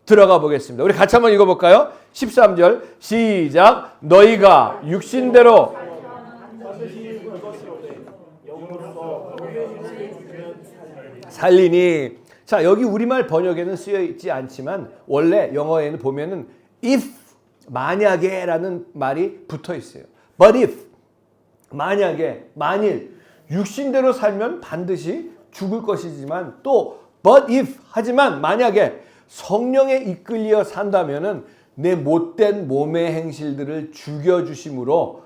들어가 보겠습니다. 우리 같이 한번 읽어볼까요? 13절 시작. 너희가 육신대로 살리니. 자, 여기 우리말 번역에는 쓰여 있지 않지만 원래 영어에는 보면은 if 만약에 라는 말이 붙어 있어요. But if 만약에 만일 육신대로 살면 반드시 죽을 것이지만 또 but if 하지만 만약에 성령에 이끌려 산다면은 내 못된 몸의 행실들을 주심으로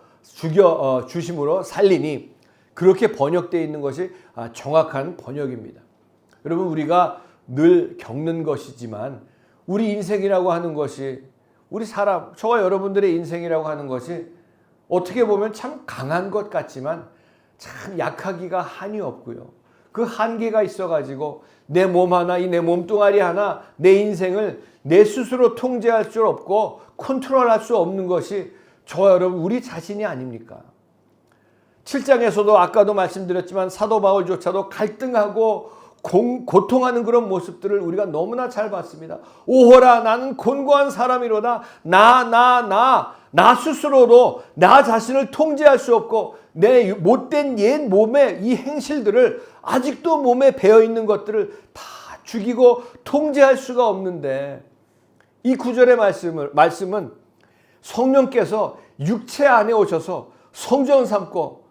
살리니 그렇게 번역되어 있는 것이 정확한 번역입니다. 여러분 우리가 늘 겪는 것이지만 우리 인생이라고 하는 것이 우리 사람 저와 여러분들의 인생이라고 하는 것이 어떻게 보면 참 강한 것 같지만 참 약하기가 한이 없고요. 그 한계가 있어가지고 내 몸 하나, 이 내 몸뚱아리 하나, 내 인생을 내 스스로 통제할 수 없고 컨트롤할 수 없는 것이 저와 여러분 우리 자신이 아닙니까? 7장에서도 아까도 말씀드렸지만 사도 바울조차도 갈등하고 고통하는 그런 모습들을 우리가 너무나 잘 봤습니다. 오호라 나는 곤고한 사람이로다. 나 스스로도 나 자신을 통제할 수 없고 내 못된 옛 몸의 이 행실들을 아직도 몸에 배어있는 것들을 다 죽이고 통제할 수가 없는데 이 구절의 말씀은 성령께서 육체 안에 오셔서 성전 삼고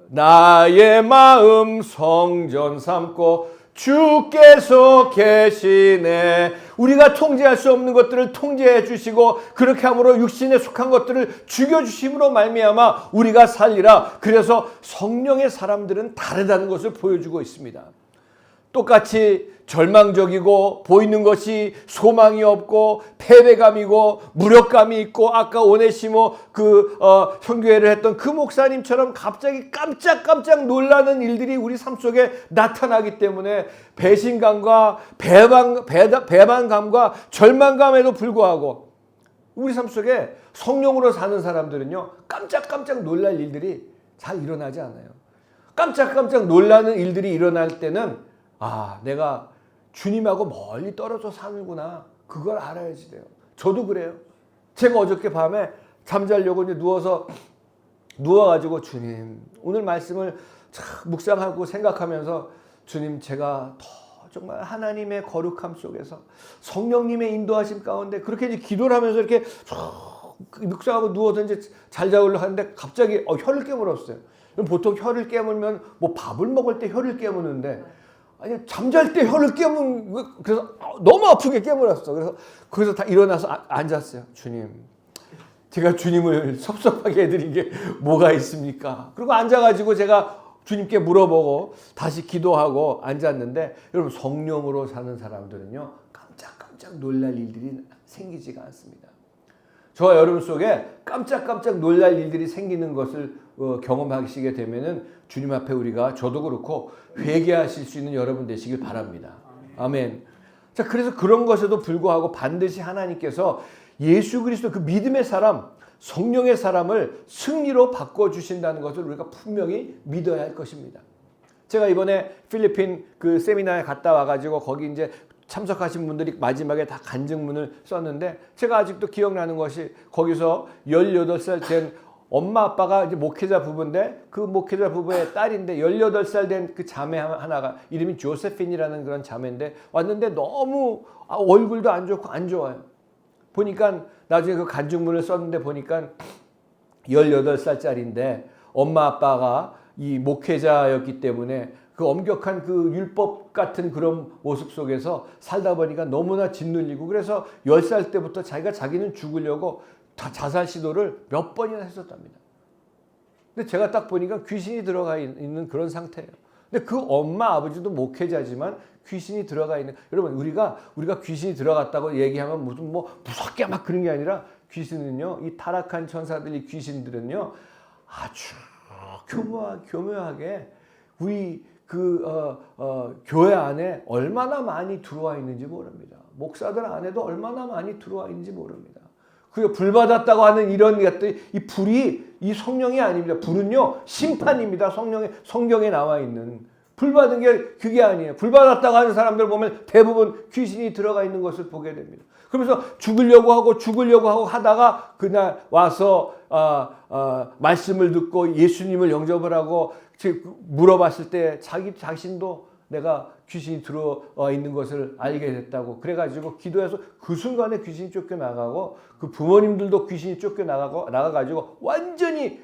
나의 마음 성전 삼고 주께서 계시네. 우리가 통제할 수 없는 것들을 통제해 주시고 그렇게 함으로 육신에 속한 것들을 죽여주심으로 말미암아 우리가 살리라. 그래서 성령의 사람들은 다르다는 것을 보여주고 있습니다. 똑같이 절망적이고 보이는 것이 소망이 없고 패배감이고 무력감이 있고 아까 오네시모 형교회를 했던 그 목사님처럼 갑자기 깜짝 놀라는 일들이 우리 삶 속에 나타나기 때문에 배신감과 배반감과 절망감에도 불구하고 우리 삶 속에 성령으로 사는 사람들은요 깜짝 놀랄 일들이 잘 일어나지 않아요. 깜짝 놀라는 일들이 일어날 때는 내가 주님하고 멀리 떨어져 사는구나. 그걸 알아야지 돼요. 저도 그래요. 제가 어저께 밤에 잠자려고 이제 누워가지고 주님, 오늘 말씀을 묵상하고 생각하면서 주님, 제가 더 정말 하나님의 거룩함 속에서 성령님의 인도하심 가운데 그렇게 이제 기도를 하면서 이렇게 묵상하고 누워서 이제 잘 자려고 하는데 갑자기 혀를 깨물었어요. 보통 혀를 깨물면 뭐 밥을 먹을 때 혀를 깨무는데 아니 잠잘 때 혀를 그래서 너무 아프게 깨물었어. 그래서 거기서 다 일어나서 앉았어요. 주님, 제가 주님을 섭섭하게 해드린 게 뭐가 있습니까? 그리고 앉아가지고 제가 주님께 물어보고 다시 기도하고 앉았는데 여러분 성령으로 사는 사람들은요 깜짝 놀랄 일들이 생기지가 않습니다. 저와 여러분 속에 깜짝 놀랄 일들이 생기는 것을 경험하시게 되면은 주님 앞에 우리가 저도 그렇고 회개하실 수 있는 여러분 되시길 바랍니다. 아멘. 자, 그래서 그런 것에도 불구하고 반드시 하나님께서 예수 그리스도 그 믿음의 사람, 성령의 사람을 승리로 바꿔주신다는 것을 우리가 분명히 믿어야 할 것입니다. 제가 이번에 필리핀 그 세미나에 갔다 와가지고 거기 이제 참석하신 분들이 마지막에 다 간증문을 썼는데 제가 아직도 기억나는 것이 거기서 18살 된 엄마 아빠가 이제 목회자 부부인데 그 목회자 부부의 딸인데 18살 된 그 자매 하나가 이름이 조세핀이라는 그런 자매인데 왔는데 너무 얼굴도 안 좋고 안 좋아요. 보니까 나중에 그 간증문을 썼는데 보니까 18살짜리인데 엄마 아빠가 이 목회자였기 때문에 그 엄격한 그 율법 같은 그런 모습 속에서 살다 보니까 너무나 짓눌리고 그래서 10살 때부터 자기는 죽으려고 자살 시도를 몇 번이나 했었답니다. 근데 제가 딱 보니까 귀신이 들어가 있는 그런 상태예요. 근데 그 엄마 아버지도 목회자지만 귀신이 들어가 있는, 여러분 우리가 귀신이 들어갔다고 얘기하면 무슨 뭐 무섭게 막 그런 게 아니라 귀신은요, 이 타락한 천사들, 이 귀신들은요 아주 교묘하게 우리 교회 안에 얼마나 많이 들어와 있는지 모릅니다. 목사들 안에도 얼마나 많이 들어와 있는지 모릅니다. 그 불 받았다고 하는 이런 것들, 이 불이 이 성령이 아닙니다. 불은요 심판입니다. 성경에 나와 있는 불 받은 게 그게 아니에요. 불 받았다고 하는 사람들 보면 대부분 귀신이 들어가 있는 것을 보게 됩니다. 그러면서 죽으려고 하고 하다가 그날 와서 말씀을 듣고 예수님을 영접을 하고 물어봤을 때 자기 자신도 내가 귀신이 들어와 있는 것을 알게 됐다고 그래가지고 기도해서 그 순간에 귀신이 쫓겨나가고 그 부모님들도 귀신이 쫓겨나가가지고 완전히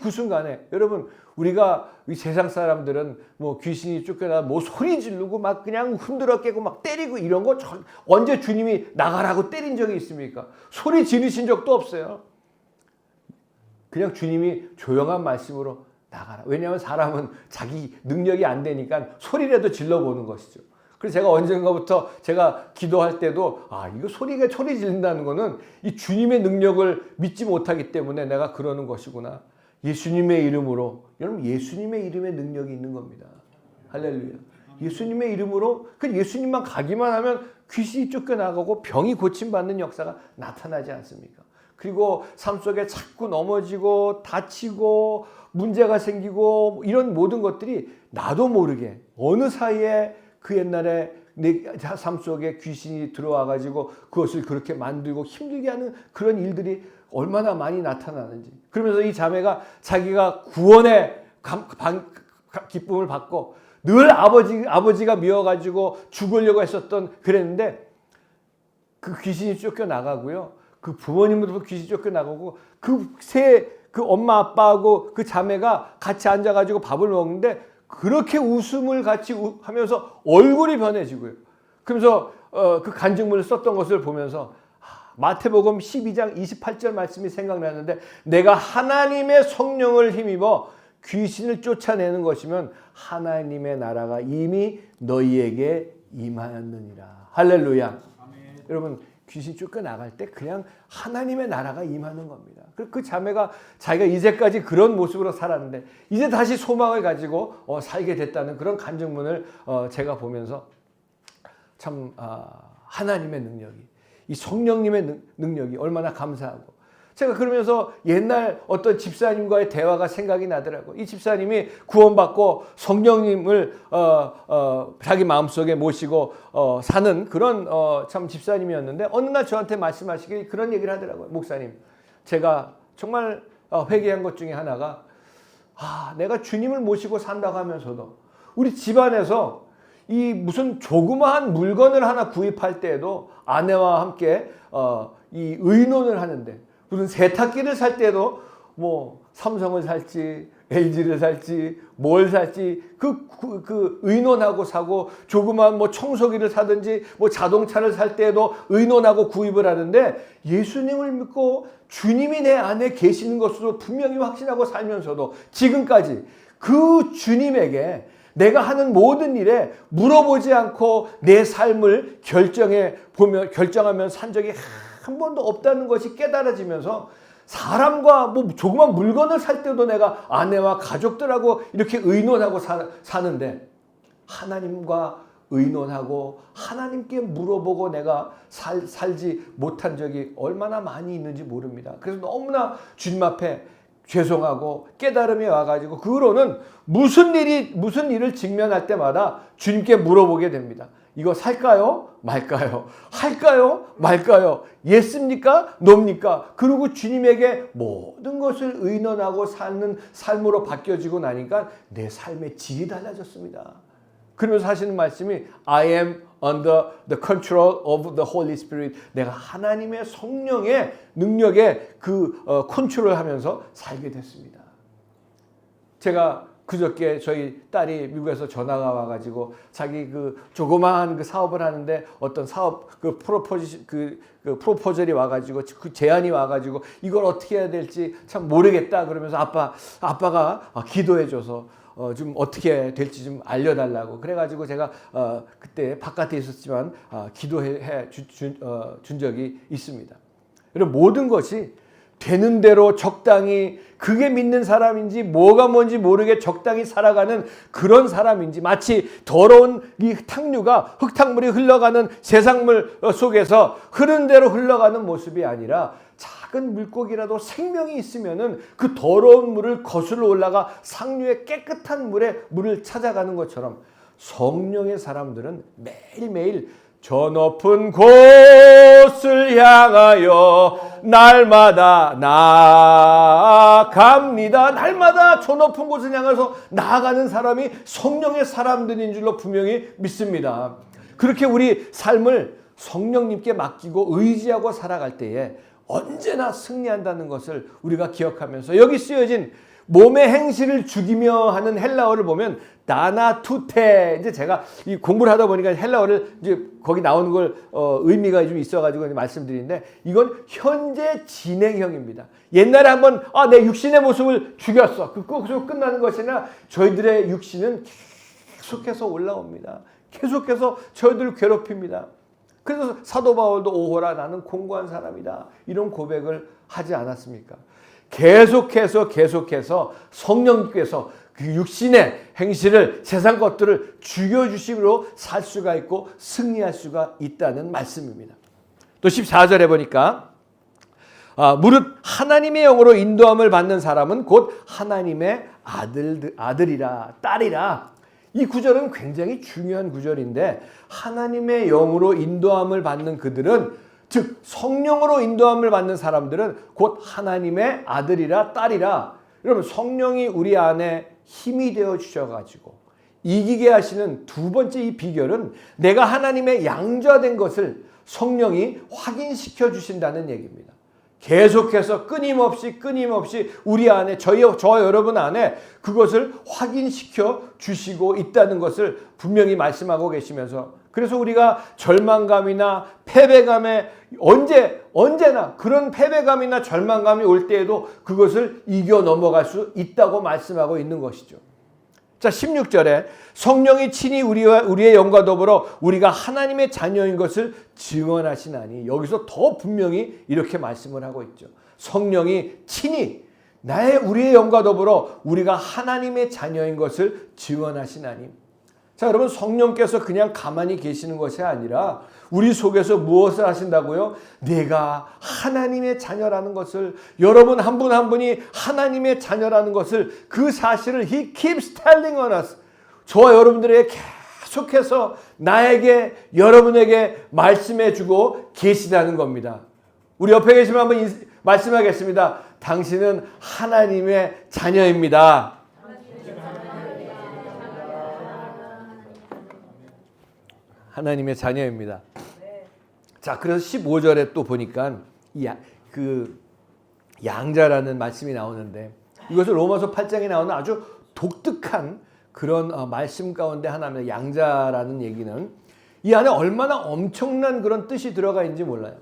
그 순간에, 여러분 우리가 이 세상 사람들은 뭐 귀신이 쫓겨나 뭐 소리 지르고 막 그냥 흔들어 깨고 막 때리고 이런 거 언제 주님이 나가라고 때린 적이 있습니까? 소리 지르신 적도 없어요. 그냥 주님이 조용한 말씀으로 나가라. 왜냐하면 사람은 자기 능력이 안 되니까 소리라도 질러보는 것이죠. 그래서 제가 언젠가부터 제가 기도할 때도 이거 소리 지른다는 거는 이 주님의 능력을 믿지 못하기 때문에 내가 그러는 것이구나. 예수님의 이름으로, 여러분 예수님의 이름에 능력이 있는 겁니다. 할렐루야. 예수님의 이름으로 그 예수님만 가기만 하면 귀신이 쫓겨나가고 병이 고침받는 역사가 나타나지 않습니까? 그리고 삶 속에 자꾸 넘어지고 다치고 문제가 생기고 이런 모든 것들이 나도 모르게 어느 사이에 그 옛날에 내 삶 속에 귀신이 들어와 가지고 그것을 그렇게 만들고 힘들게 하는 그런 일들이 얼마나 많이 나타나는지. 그러면서 이 자매가 자기가 구원의 기쁨을 받고 늘 아버지가 미워가지고 죽으려고 했었던 그랬는데 그 귀신이 쫓겨나가고요. 그 부모님으로부터 귀신이 쫓겨나가고 그 엄마 아빠하고 그 자매가 같이 앉아가지고 밥을 먹는데 그렇게 웃음을 같이 하면서 얼굴이 변해지고요. 그러면서 그 간증문을 썼던 것을 보면서 마태복음 12장 28절 말씀이 생각나는데 내가 하나님의 성령을 힘입어 귀신을 쫓아내는 것이면 하나님의 나라가 이미 너희에게 임하였느니라. 할렐루야. 아멘. 여러분 귀신 쫓겨나갈 때 그냥 하나님의 나라가 임하는 겁니다. 그 자매가 자기가 이제까지 그런 모습으로 살았는데 이제 다시 소망을 가지고 살게 됐다는 그런 간증문을 제가 보면서 참 하나님의 능력이, 이 성령님의 능력이 얼마나 감사하고, 제가 그러면서 옛날 어떤 집사님과의 대화가 생각이 나더라고요. 이 집사님이 구원받고 성령님을 자기 마음속에 모시고 사는 그런 참 집사님이었는데 어느 날 저한테 말씀하시길 그런 얘기를 하더라고요. 목사님, 제가 정말 회개한 것 중에 하나가 내가 주님을 모시고 산다고 하면서도 우리 집안에서 이 무슨 조그마한 물건을 하나 구입할 때에도 아내와 함께 이 의논을 하는데, 무슨 세탁기를 살 때도 뭐 삼성을 살지 LG를 살지 뭘 살지 그 의논하고 사고, 조그만 뭐 청소기를 사든지 뭐 자동차를 살 때도 의논하고 구입을 하는데, 예수님을 믿고 주님이 내 안에 계시는 것으로 분명히 확신하고 살면서도 지금까지 그 주님에게 내가 하는 모든 일에 물어보지 않고 내 삶을 결정하면 산 적이 한 번도 없다는 것이 깨달아지면서, 사람과 뭐 조그만 물건을 살 때도 내가 아내와 가족들하고 이렇게 의논하고 사는데, 하나님과 의논하고 하나님께 물어보고 내가 살지 못한 적이 얼마나 많이 있는지 모릅니다. 그래서 너무나 주님 앞에 죄송하고 깨달음이 와가지고 그 후로는 무슨 일을 직면할 때마다 주님께 물어보게 됩니다. 이거 살까요? 말까요? 할까요? 말까요? 예습니까? 노입니까? 그리고 주님에게 모든 것을 의논하고 사는 삶으로 바뀌어지고 나니까 내 삶의 질이 달라졌습니다. 그러면서 하시는 말씀이 I am under the control of the Holy Spirit. 내가 하나님의 성령의 능력에 컨트롤을 하면서 살게 됐습니다. 제가 그저께 저희 딸이 미국에서 전화가 와가지고 자기 조그마한 사업을 하는데 어떤 사업 프로포절이 와가지고 그 제안이 와가지고 이걸 어떻게 해야 될지 참 모르겠다 그러면서 아빠가 기도해줘서 좀 어떻게 될지 좀 알려달라고 그래가지고 제가 그때 바깥에 있었지만 기도해 준 적이 있습니다. 여러분, 모든 것이 되는 대로 적당히, 그게 믿는 사람인지 뭐가 뭔지 모르게 적당히 살아가는 그런 사람인지, 마치 더러운 이 탕류가 흙탕물이 흘러가는 세상물 속에서 흐른 대로 흘러가는 모습이 아니라, 작은 물고기라도 생명이 있으면은 그 더러운 물을 거슬러 올라가 상류의 깨끗한 물을 찾아가는 것처럼 성령의 사람들은 매일매일 저 높은 곳을 향하여 날마다 나아갑니다. 날마다 저 높은 곳을 향해서 나아가는 사람이 성령의 사람들인 줄로 분명히 믿습니다. 그렇게 우리 삶을 성령님께 맡기고 의지하고 살아갈 때에 언제나 승리한다는 것을 우리가 기억하면서, 여기 쓰여진 몸의 행실을 죽이며 하는 헬라어를 보면 나나투테, 이제 제가 이 공부를 하다 보니까 헬라어를 이제 거기 나오는 걸 의미가 좀 있어가지고 말씀드리는데, 이건 현재 진행형입니다. 옛날에 한번 내 육신의 모습을 죽였어, 그것으로 끝나는 것이 아니라 저희들의 육신은 계속해서 올라옵니다. 계속해서 저희들을 괴롭힙니다. 그래서 사도 바울도 오호라 나는 공고한 사람이다 이런 고백을 하지 않았습니까? 계속해서 성령께서 그 육신의 행실을 세상 것들을 죽여주심으로 살 수가 있고 승리할 수가 있다는 말씀입니다. 또 14절에 보니까 무릇 하나님의 영으로 인도함을 받는 사람은 곧 하나님의 아들이라 딸이라. 이 구절은 굉장히 중요한 구절인데 하나님의 영으로 인도함을 받는 그들은 즉 성령으로 인도함을 받는 사람들은 곧 하나님의 아들이라 딸이라. 여러분 성령이 우리 안에 힘이 되어 주셔가지고 이기게 하시는 두 번째 이 비결은 내가 하나님의 양자된 것을 성령이 확인시켜 주신다는 얘기입니다. 계속해서 끊임없이 우리 안에 저 여러분 안에 그것을 확인시켜 주시고 있다는 것을 분명히 말씀하고 계시면서 그래서 우리가 절망감이나 패배감에 언제나 그런 패배감이나 절망감이 올 때에도 그것을 이겨 넘어갈 수 있다고 말씀하고 있는 것이죠. 자 16절에 성령이 친히 우리의 영과 더불어 우리가 하나님의 자녀인 것을 증언하시나니 여기서 더 분명히 이렇게 말씀을 하고 있죠. 성령이 친히 우리의 영과 더불어 우리가 하나님의 자녀인 것을 증언하시나니. 자 여러분 성령께서 그냥 가만히 계시는 것이 아니라 우리 속에서 무엇을 하신다고요? 내가 하나님의 자녀라는 것을 여러분 한 분 한 분이 하나님의 자녀라는 것을 그 사실을 He keeps telling on us. 저와 여러분들에게 계속해서 나에게 여러분에게 말씀해 주고 계시다는 겁니다. 우리 옆에 계시면 한번 말씀하겠습니다. 당신은 하나님의 자녀입니다. 하나님의 자녀입니다. 자, 그래서 15절에 또 보니까 그 양자라는 말씀이 나오는데 이것을 로마서 8장에 나오는 아주 독특한 그런 말씀 가운데 하나입니다. 양자라는 얘기는 이 안에 얼마나 엄청난 그런 뜻이 들어가 있는지 몰라요.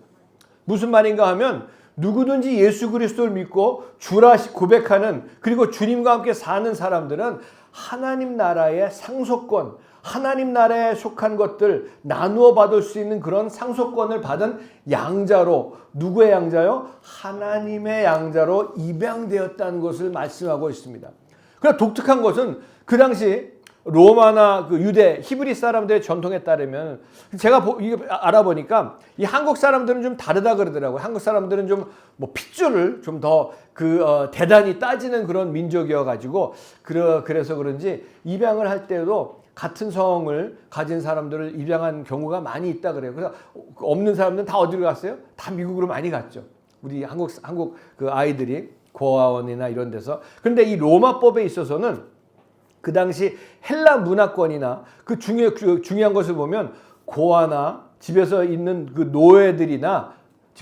무슨 말인가 하면 누구든지 예수 그리스도를 믿고 주라 고백하는 그리고 주님과 함께 사는 사람들은 하나님 나라의 상속권, 하나님 나라에 속한 것들 나누어 받을 수 있는 그런 상속권을 받은 양자로 누구의 양자요? 하나님의 양자로 입양되었다는 것을 말씀하고 있습니다. 그러나 독특한 것은 그 당시 로마나 그 유대, 히브리 사람들의 전통에 따르면 제가 알아보니까 이 한국 사람들은 좀 다르다 그러더라고요. 한국 사람들은 좀 뭐 핏줄을 좀 더 대단히 따지는 그런 민족이어가지고 그래서 그런지 입양을 할 때도 같은 성을 가진 사람들을 입양한 경우가 많이 있다 그래요. 그래서 없는 사람들은 다 어디로 갔어요? 다 미국으로 많이 갔죠. 우리 한국 그 아이들이 고아원이나 이런 데서. 그런데 이 로마법에 있어서는 그 당시 헬라 문화권이나 그 중요한 것을 보면 고아나 집에서 있는 그 노예들이나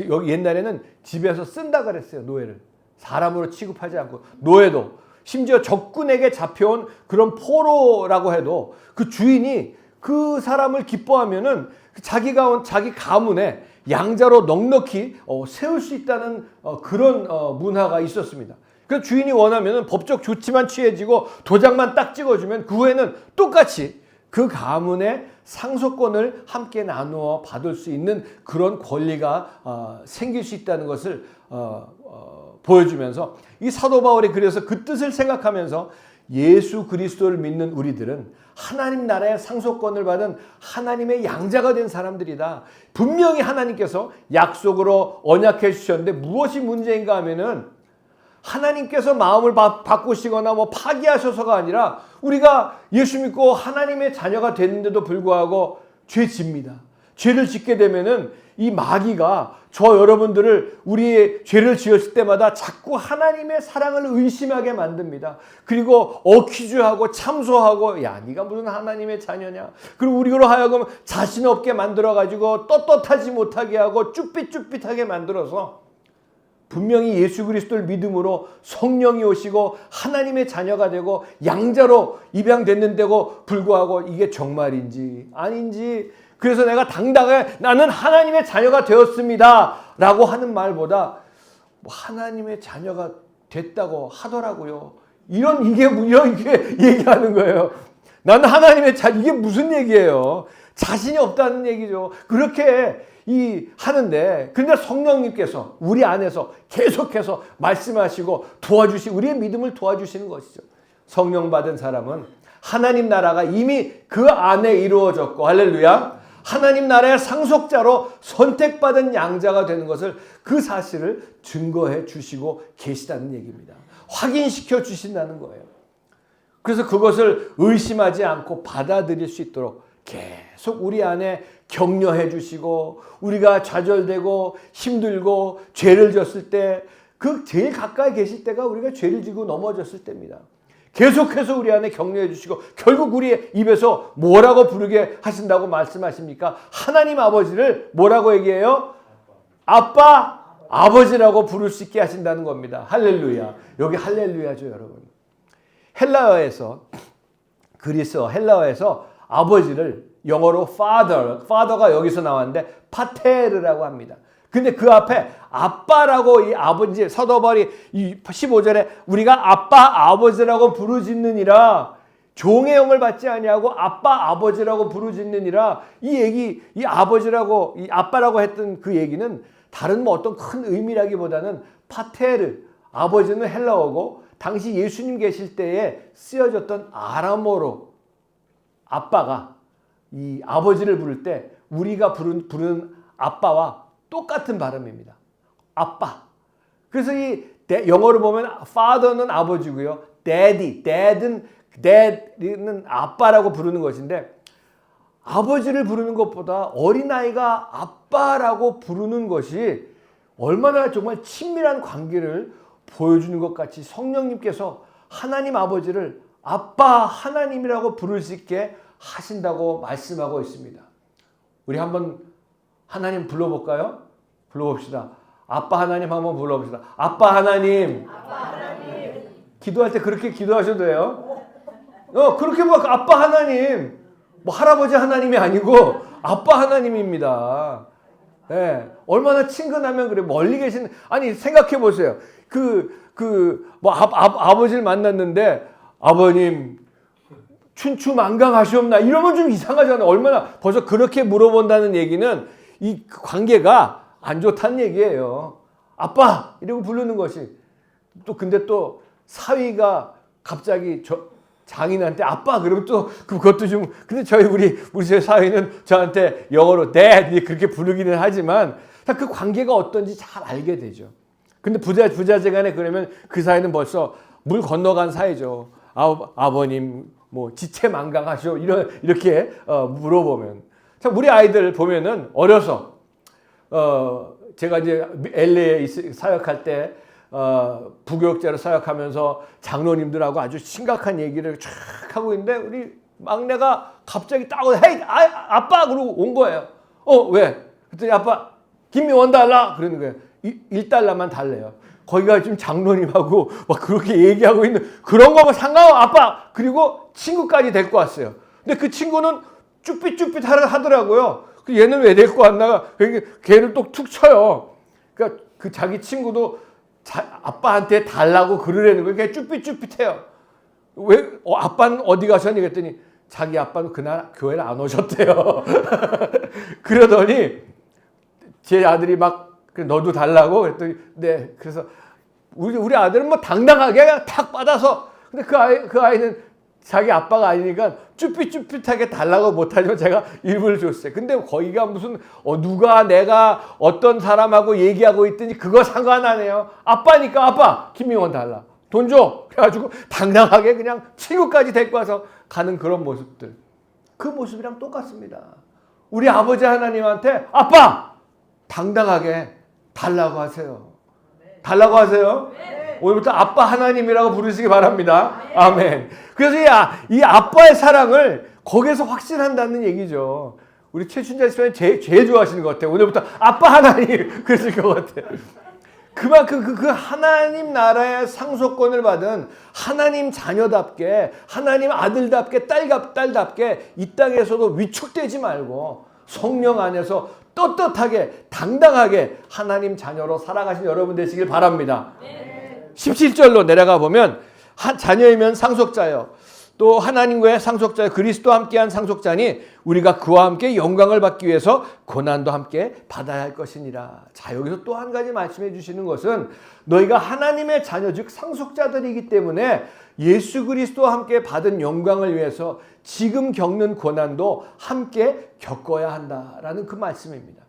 여기 옛날에는 집에서 쓴다 그랬어요. 노예를 사람으로 취급하지 않고 노예도 심지어 적군에게 잡혀온 그런 포로라고 해도 그 주인이 그 사람을 기뻐하면은 자기 가문에 양자로 넉넉히 세울 수 있다는 그런 문화가 있었습니다. 그래서 주인이 원하면은 법적 조치만 취해지고 도장만 딱 찍어주면 그 후에는 똑같이 그 가문의 상속권을 함께 나누어 받을 수 있는 그런 권리가 생길 수 있다는 것을 보여주면서 이 사도 바울이 그래서 그 뜻을 생각하면서 예수 그리스도를 믿는 우리들은 하나님 나라의 상속권을 받은 하나님의 양자가 된 사람들이다. 분명히 하나님께서 약속으로 언약해 주셨는데 무엇이 문제인가 하면은 하나님께서 마음을 바꾸시거나 파기하셔서가 아니라 우리가 예수 믿고 하나님의 자녀가 됐는데도 불구하고 죄 집니다. 죄를 짓게 되면은 이 마귀가 저 여러분들을 우리의 죄를 지었을 때마다 자꾸 하나님의 사랑을 의심하게 만듭니다. 그리고 어퀴즈하고 참소하고 야 네가 무슨 하나님의 자녀냐. 그리고 우리로 하여금 자신 없게 만들어가지고 떳떳하지 못하게 하고 쭈삣쭈삣하게 만들어서 분명히 예수 그리스도를 믿음으로 성령이 오시고 하나님의 자녀가 되고 양자로 입양됐는데도 불구하고 이게 정말인지 아닌지 그래서 내가 당당하게 나는 하나님의 자녀가 되었습니다 라고 하는 말보다 하나님의 자녀가 됐다고 하더라고요. 이게 얘기하는 거예요. 나는 하나님의 자녀. 이게 무슨 얘기예요? 자신이 없다는 얘기죠. 그렇게 하는데, 근데 성령님께서 우리 안에서 계속해서 말씀하시고 우리의 믿음을 도와주시는 것이죠. 성령 받은 사람은 하나님 나라가 이미 그 안에 이루어졌고, 할렐루야, 하나님 나라의 상속자로 선택받은 양자가 되는 것을, 그 사실을 증거해 주시고 계시다는 얘기입니다. 확인시켜 주신다는 거예요. 그래서 그것을 의심하지 않고 받아들일 수 있도록 계속 우리 안에 격려해 주시고, 우리가 좌절되고 힘들고 죄를 졌을 때, 그 제일 가까이 계실 때가 우리가 죄를 지고 넘어졌을 때입니다. 계속해서 우리 안에 격려해 주시고, 결국 우리의 입에서 뭐라고 부르게 하신다고 말씀하십니까? 하나님 아버지를 뭐라고 얘기해요? 아빠, 아버지라고 부를 수 있게 하신다는 겁니다. 할렐루야. 여기 할렐루야죠, 여러분. 그리스어 헬라어에서 아버지를 영어로 father가 여기서 나왔는데 파테르라고 합니다. 근데 그 앞에 아빠라고, 이 아버지, 사도바울이 이 15절에 우리가 아빠 아버지라고 부르짖느니라, 종의 영을 받지 아니하고 아빠 아버지라고 부르짖느니라, 이 아버지라고, 이 아빠라고 했던 그 얘기는 다른 뭐 어떤 큰 의미라기보다는 파테르, 아버지는 헬라어고, 당시 예수님 계실 때에 쓰여졌던 아람어로 아빠가, 이 아버지를 부를 때 우리가 부르는 아빠와 똑같은 발음입니다. 아빠. 그래서 이 영어로 보면 father는 아버지고요, dad는 아빠라고 부르는 것인데, 아버지를 부르는 것보다 어린아이가 아빠라고 부르는 것이 얼마나 정말 친밀한 관계를 보여주는 것 같이 성령님께서 하나님 아버지를 아빠 하나님이라고 부를 수 있게 하신다고 말씀하고 있습니다. 우리 한번 하나님 불러볼까요? 불러봅시다. 아빠 하나님 한번 불러봅시다. 아빠 하나님. 기도할 때 그렇게 기도하셔도 돼요. 그렇게 뭐 아빠 하나님, 뭐 할아버지 하나님이 아니고 아빠 하나님입니다. 네. 얼마나 친근하면 그래. 멀리 계신, 아니 생각해 보세요. 아버지를 만났는데, 아버님 춘추만강하시옵나, 이러면 좀 이상하잖아요. 얼마나, 벌써 그렇게 물어본다는 얘기는 이 관계가 안 좋다는 얘기예요. 아빠 이러고 부르는 것이. 근데 또 사위가 갑자기 장인한테 아빠 그러면 또 그것도 좀, 근데 우리 사위는 저한테 영어로 dad 그렇게 부르기는 하지만 그 관계가 어떤지 잘 알게 되죠. 근데 부자재간에 그러면 그 사이는 벌써 물 건너간 사이죠. 아버님 뭐 지체만강하시오, 이렇게 물어보면. 참, 우리 아이들 보면은 어려서 제가 이제 LA에 사역할 때 부교육자로 사역하면서 장로님들하고 아주 심각한 얘기를 쫙 하고 있는데, 우리 막내가 갑자기 딱 헤이 아빠 그러고 온 거예요. 왜? 그랬더니 아빠 김미 $1 그러는 거예요. $1만 달래요. 거기가 지금 장로님하고 막 그렇게 얘기하고 있는 그런 거면 상관없어 아빠. 그리고 친구까지 데리고 왔어요. 근데 그 친구는 쭈삣쭈삣 하더라고요. 얘는 왜 데리고 왔나? 걔를 또 툭 쳐요. 그러니까 그 자기 친구도 아빠한테 달라고 그러려는 거예요. 걔 쭈삣쭈삣해요. 왜? 아빠는 어디 가셨니? 그랬더니 자기 아빠는 그날 교회를 안 오셨대요. 그러더니 제 아들이 막 너도 달라고 그랬더니 네. 그래서 우리 아들은 뭐 당당하게 그냥 탁 받아서, 근데 그 아이는 자기 아빠가 아니니까 쭈삣쭈삣하게 달라고 못하지만 제가 일부러 줬어요. 근데 거기가 무슨 누가 내가 어떤 사람하고 얘기하고 있더니 그거 상관 안 해요. 아빠니까 아빠 김미원 달라, 돈 줘. 그래가지고 당당하게 그냥 친구까지 데리고 와서 가는 그런 모습들, 그 모습이랑 똑같습니다. 우리 아버지 하나님한테 아빠 당당하게 달라고 하세요. 달라고 하세요. 오늘부터 아빠 하나님이라고 부르시기 바랍니다. 아멘. 그래서 이 아빠의 사랑을 거기에서 확신한다는 얘기죠. 우리 최춘자 씨는 제일 좋아하시는 것 같아요. 오늘부터 아빠 하나님 그러실 것 같아요. 그만큼 그 하나님 나라의 상속권을 받은 하나님 자녀답게, 하나님 아들답게, 딸답게 이 땅에서도 위축되지 말고 성령 안에서 떳떳하게 당당하게 하나님 자녀로 살아가신 여러분 되시길 바랍니다. 17절로 내려가 보면 자녀이면 상속자요. 또 하나님과의 상속자 그리스도와 함께한 상속자니 우리가 그와 함께 영광을 받기 위해서 고난도 함께 받아야 할 것이니라. 자, 여기서 또 한 가지 말씀해 주시는 것은 너희가 하나님의 자녀 즉 상속자들이기 때문에 예수 그리스도와 함께 받은 영광을 위해서 지금 겪는 고난도 함께 겪어야 한다라는 그 말씀입니다.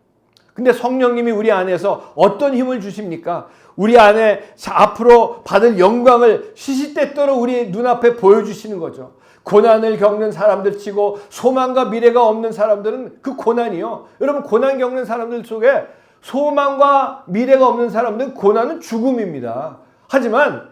근데 성령님이 우리 안에서 어떤 힘을 주십니까? 우리 안에 앞으로 받을 영광을 시시때때로 우리 눈앞에 보여주시는 거죠. 고난을 겪는 사람들 치고 소망과 미래가 없는 사람들은 그 고난이요. 여러분 고난 겪는 사람들 속에 소망과 미래가 없는 사람들은 고난은 죽음입니다. 하지만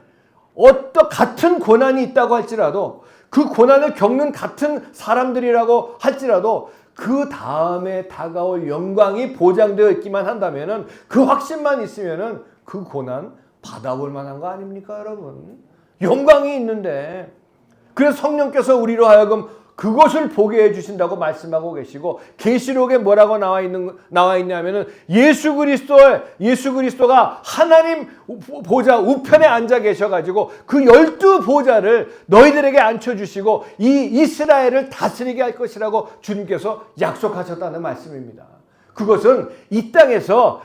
같은 고난이 있다고 할지라도 그 고난을 겪는 같은 사람들이라고 할지라도 그 다음에 다가올 영광이 보장되어 있기만 한다면은 그 확신만 있으면은 그 고난 받아볼 만한 거 아닙니까, 여러분? 영광이 있는데. 그래서 성령께서 우리로 하여금 그것을 보게 해주신다고 말씀하고 계시고 계시록에 뭐라고 나와 있냐면은 예수 그리스도가 하나님 보좌 우편에 앉아 계셔가지고 그 12보좌를 너희들에게 앉혀주시고 이 이스라엘을 다스리게 할 것이라고 주님께서 약속하셨다는 말씀입니다. 그것은 이 땅에서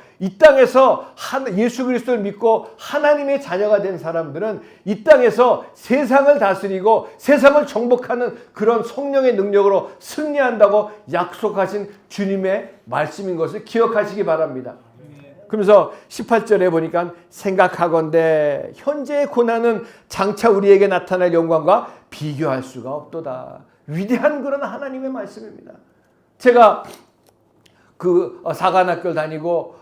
예수 그리스도를 믿고 하나님의 자녀가 된 사람들은 이 땅에서 세상을 다스리고 세상을 정복하는 그런 성령의 능력으로 승리한다고 약속하신 주님의 말씀인 것을 기억하시기 바랍니다. 그러면서 18절에 보니까 생각하건대 현재의 고난은 장차 우리에게 나타날 영광과 비교할 수가 없도다. 위대한 그런 하나님의 말씀입니다. 제가 그 사관학교를 다니고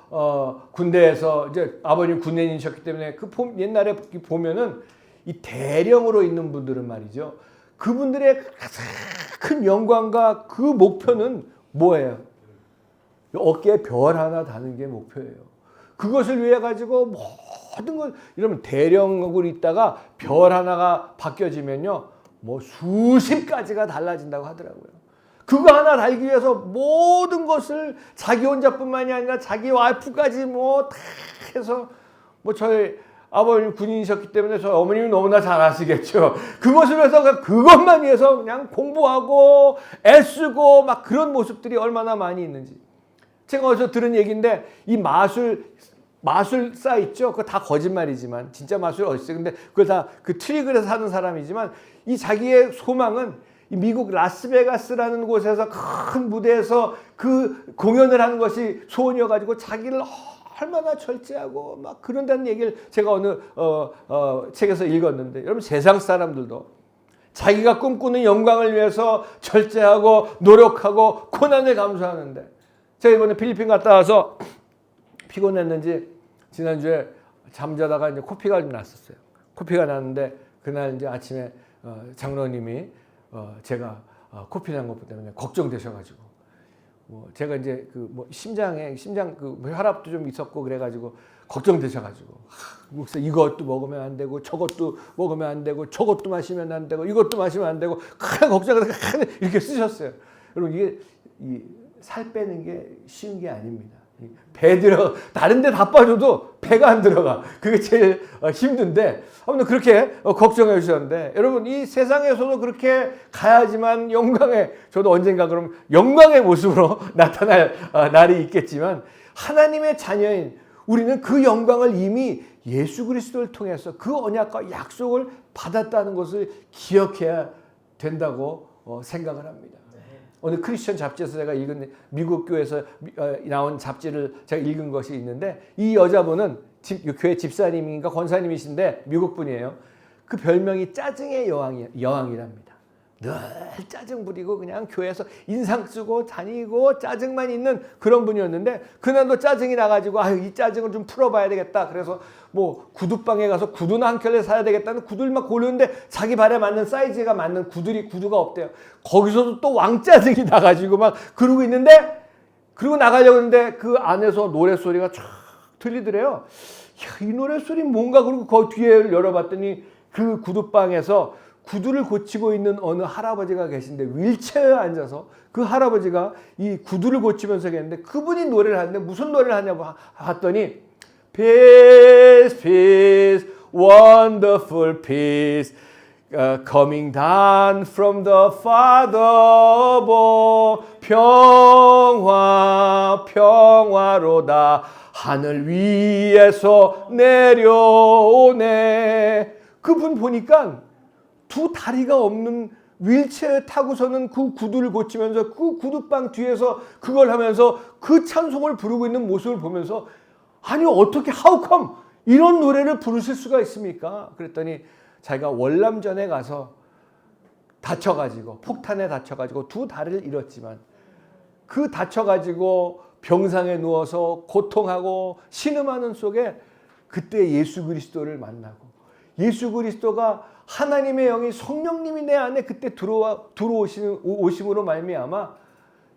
군대에서 이제 아버님 군인이셨기 때문에 옛날에 보면은 이 대령으로 있는 분들은 말이죠. 그분들의 가장 큰 영광과 그 목표는 뭐예요? 어깨에 별 하나 다는 게 목표예요. 그것을 위해 가지고 모든 걸 이러면 대령으로 있다가 별 하나가 바뀌어지면요, 뭐 수십 가지가 달라진다고 하더라고요. 그거 하나 달기 위해서 모든 것을 자기 혼자뿐만이 아니라 자기 와이프까지 뭐 다 해서 뭐 저희 아버님 군인이셨기 때문에 저희 어머님이 너무나 잘 아시겠죠. 그것을 위해서 그것만 위해서 그냥 공부하고 애쓰고 막 그런 모습들이 얼마나 많이 있는지. 제가 어디서 들은 얘기인데 이 마술사 있죠. 그거 다 거짓말이지만 진짜 마술 어디 있어요. 근데 그걸 다 그 트릭을 해서 하는 사람이지만 이 자기의 소망은 이 미국 라스베가스라는 곳에서 큰 무대에서 그 공연을 하는 것이 소원이어가지고 자기를 얼마나 절제하고 막 그런다는 얘기를 제가 어느 책에서 읽었는데, 여러분 세상 사람들도 자기가 꿈꾸는 영광을 위해서 절제하고 노력하고 고난을 감수하는데, 제가 이번에 필리핀 갔다 와서 피곤했는지 지난주에 잠자다가 이제 코피가 좀 났었어요. 코피가 났는데 그날 이제 아침에 장로님이 제가 코피 난 것 때문에 걱정되셔가지고 제가 이제 심장 혈압도 좀 있었고 그래가지고 걱정되셔가지고 목사 이것도 먹으면 안 되고 저것도 먹으면 안 되고 저것도 마시면 안 되고 이것도 마시면 안 되고 큰 걱정해서 이렇게 쓰셨어요. 여러분 이게 살 빼는 게 쉬운 게 아닙니다. 배 다른 데 다 빠져도 배가 안 들어가. 그게 제일 힘든데 아무튼 그렇게 걱정해 주셨는데, 여러분 이 세상에서도 그렇게 가야지만 저도 언젠가 그럼 영광의 모습으로 나타날 날이 있겠지만, 하나님의 자녀인 우리는 그 영광을 이미 예수 그리스도를 통해서 그 언약과 약속을 받았다는 것을 기억해야 된다고 생각을 합니다. 오늘 크리스천 잡지에서 제가 읽은 미국 교회에서 나온 잡지를 제가 읽은 것이 있는데, 이 여자분은 교회 집사님인가 권사님이신데 미국 분이에요. 그 별명이 짜증의 여왕이랍니다. 늘 짜증 부리고 그냥 교회에서 인상 쓰고 다니고 짜증만 있는 그런 분이었는데, 그날도 짜증이 나가지고 이 짜증을 좀 풀어봐야 되겠다. 그래서 뭐 구두방에 가서 구두나 한 켤레 사야 되겠다는 구두를 막 고르는데 자기 발에 맞는 사이즈가 맞는 구두가 없대요. 거기서도 또 왕짜증이 나가지고 막 그러고 있는데, 그러고 나가려고 했는데 그 안에서 노랫소리가 쫙 들리더래요. 이 노랫소리 뭔가. 그리고 그 뒤에 열어봤더니 그 구두방에서 구두를 고치고 있는 어느 할아버지가 계신데 윌체어에 앉아서 그 할아버지가 이 구두를 고치면서 계는데, 그분이 노래를 하는데 무슨 노래를 하냐고 봤더니 Peace, peace, wonderful peace. coming down from the Father above 평화로다 하늘 위에서 내려오네. 그분 보니까 두 다리가 없는 휠체어 타고서는 그 구두를 고치면서 그 구두방 뒤에서 그걸 하면서 그 찬송을 부르고 있는 모습을 보면서 아니 어떻게 how come 이런 노래를 부르실 수가 있습니까? 그랬더니 자기가 월남전에 가서 다쳐가지고 폭탄에 다쳐가지고 두 다리를 잃었지만 그 다쳐가지고 병상에 누워서 고통하고 신음하는 속에 그때 예수 그리스도를 만나고 예수 그리스도가 하나님의 영이 성령님이 내 안에 그때 오심으로 말미암아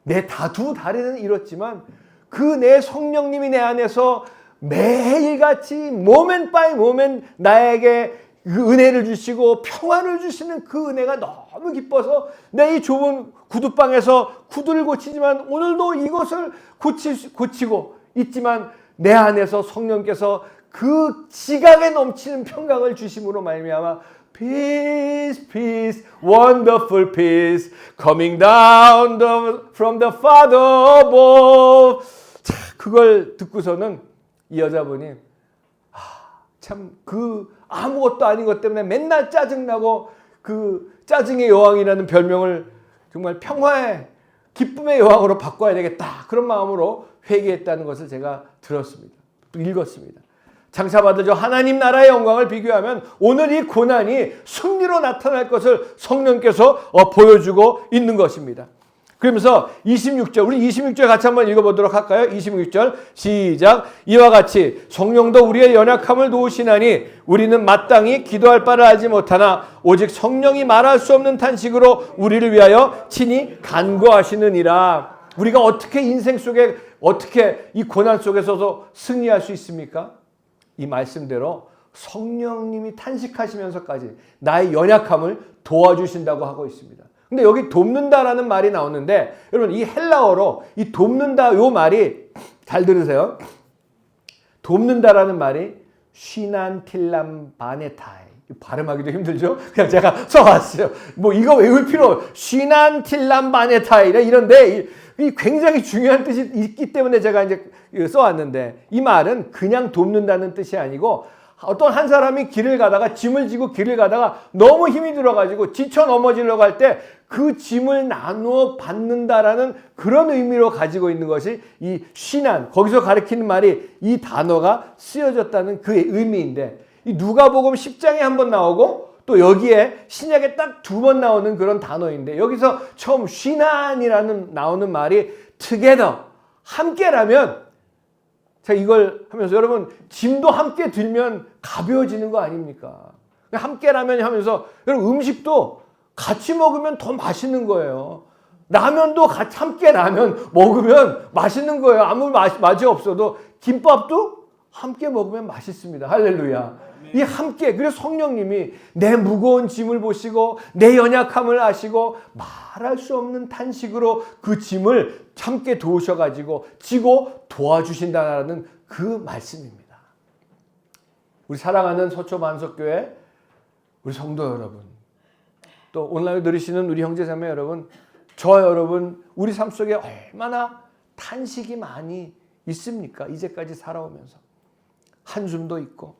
내 두 다리는 잃었지만 그 내 성령님이 내 안에서 매일같이 모멘 바이 모멘 나에게 그 은혜를 주시고 평안을 주시는 그 은혜가 너무 기뻐서 내 이 좁은 구두방에서 구두를 고치지만 오늘도 이것을 고치고 있지만 내 안에서 성령께서 그 지각에 넘치는 평강을 주심으로 말미암아 Peace, peace, wonderful peace, coming down from the Father above. 자, 그걸 듣고서는 이 여자분이 참 그 아무것도 아닌 것 때문에 맨날 짜증나고 그 짜증의 여왕이라는 별명을 정말 평화의 기쁨의 여왕으로 바꿔야 되겠다. 그런 마음으로 회개했다는 것을 제가 들었습니다. 읽었습니다. 장사받은 저 하나님 나라의 영광을 비교하면 오늘 이 고난이 승리로 나타날 것을 성령께서 보여주고 있는 것입니다. 그러면서 26절, 우리 26절 같이 한번 읽어보도록 할까요? 26절 시작. 이와 같이 성령도 우리의 연약함을 도우시나니 우리는 마땅히 기도할 바를 알지 못하나 오직 성령이 말할 수 없는 탄식으로 우리를 위하여 친히 간구하시느니라. 우리가 어떻게 인생 속에 어떻게 이 고난 속에서도 승리할 수 있습니까? 이 말씀대로 성령님이 탄식하시면서까지 나의 연약함을 도와주신다고 하고 있습니다. 근데 여기 돕는다라는 말이 나오는데 여러분 이 헬라어로 이 돕는다 요 말이 잘 들으세요. 돕는다라는 말이 쉬난틸람 바네타이. 발음하기도 힘들죠? 그냥 제가 써왔어요. 뭐 이거 외울 필요 쉬난틸람 바네타이 이런데 이 굉장히 중요한 뜻이 있기 때문에 제가 이제 써왔는데 이 말은 그냥 돕는다는 뜻이 아니고 어떤 한 사람이 길을 가다가 짐을 지고 길을 가다가 너무 힘이 들어가지고 지쳐 넘어지려고 할 때 그 짐을 나누어 받는다라는 그런 의미로 가지고 있는 것이 이 쉬난 거기서 가리키는 말이 이 단어가 쓰여졌다는 그 의미인데 이 누가복음 10장에 한 번 나오고 또 여기에 신약에 딱 두 번 나오는 그런 단어인데 여기서 처음 쉬난이라는 나오는 말이 together 함께라면 자 이걸 하면서 여러분 짐도 함께 들면 가벼워지는 거 아닙니까? 함께라면 하면서 여러분 음식도 같이 먹으면 더 맛있는 거예요. 라면도 같이 함께 라면 먹으면 맛있는 거예요. 아무 맛이 없어도 김밥도 함께 먹으면 맛있습니다. 할렐루야. 이 함께 그래서 성령님이 내 무거운 짐을 보시고 내 연약함을 아시고 말할 수 없는 탄식으로 그 짐을 함께 도우셔가지고 지고 도와주신다는 그 말씀입니다. 우리 사랑하는 서초만석교회 우리 성도 여러분 또 온라인 들으시는 우리 형제자매 여러분 저 여러분 우리 삶 속에 얼마나 탄식이 많이 있습니까? 이제까지 살아오면서 한숨도 있고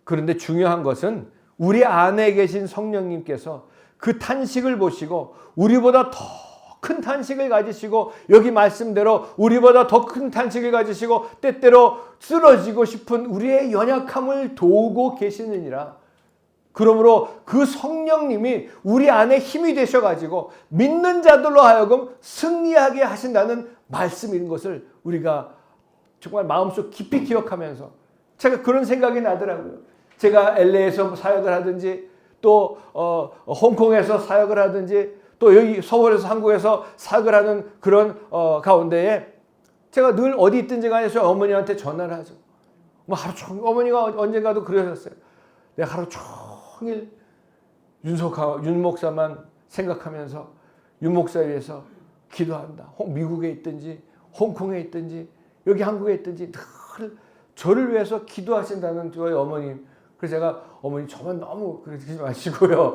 그런데 중요한 것은 우리 안에 계신 성령님께서 그 탄식을 보시고 우리보다 더 큰 탄식을 가지시고 여기 말씀대로 우리보다 더 큰 탄식을 가지시고 때때로 쓰러지고 싶은 우리의 연약함을 도우고 계시느니라. 그러므로 그 성령님이 우리 안에 힘이 되셔가지고 믿는 자들로 하여금 승리하게 하신다는 말씀인 것을 우리가 정말 마음속 깊이 기억하면서 제가 그런 생각이 나더라고요. 제가 LA에서 사역을 하든지 또 홍콩에서 사역을 하든지 또 여기 서울에서 한국에서 사역을 하는 그런 가운데에 제가 늘 어디 있든지 간에 저희 어머니한테 전화를 하죠. 뭐 하루 종일 어머니가 언젠가도 그러셨어요. 내가 하루 종일 윤 목사만 생각하면서 윤 목사 위해서 기도한다. 미국에 있든지 홍콩에 있든지 여기 한국에 있든지 늘 저를 위해서 기도하신다는 저희 어머님 그래서 제가 어머니 저만 너무 그러지 마시고요.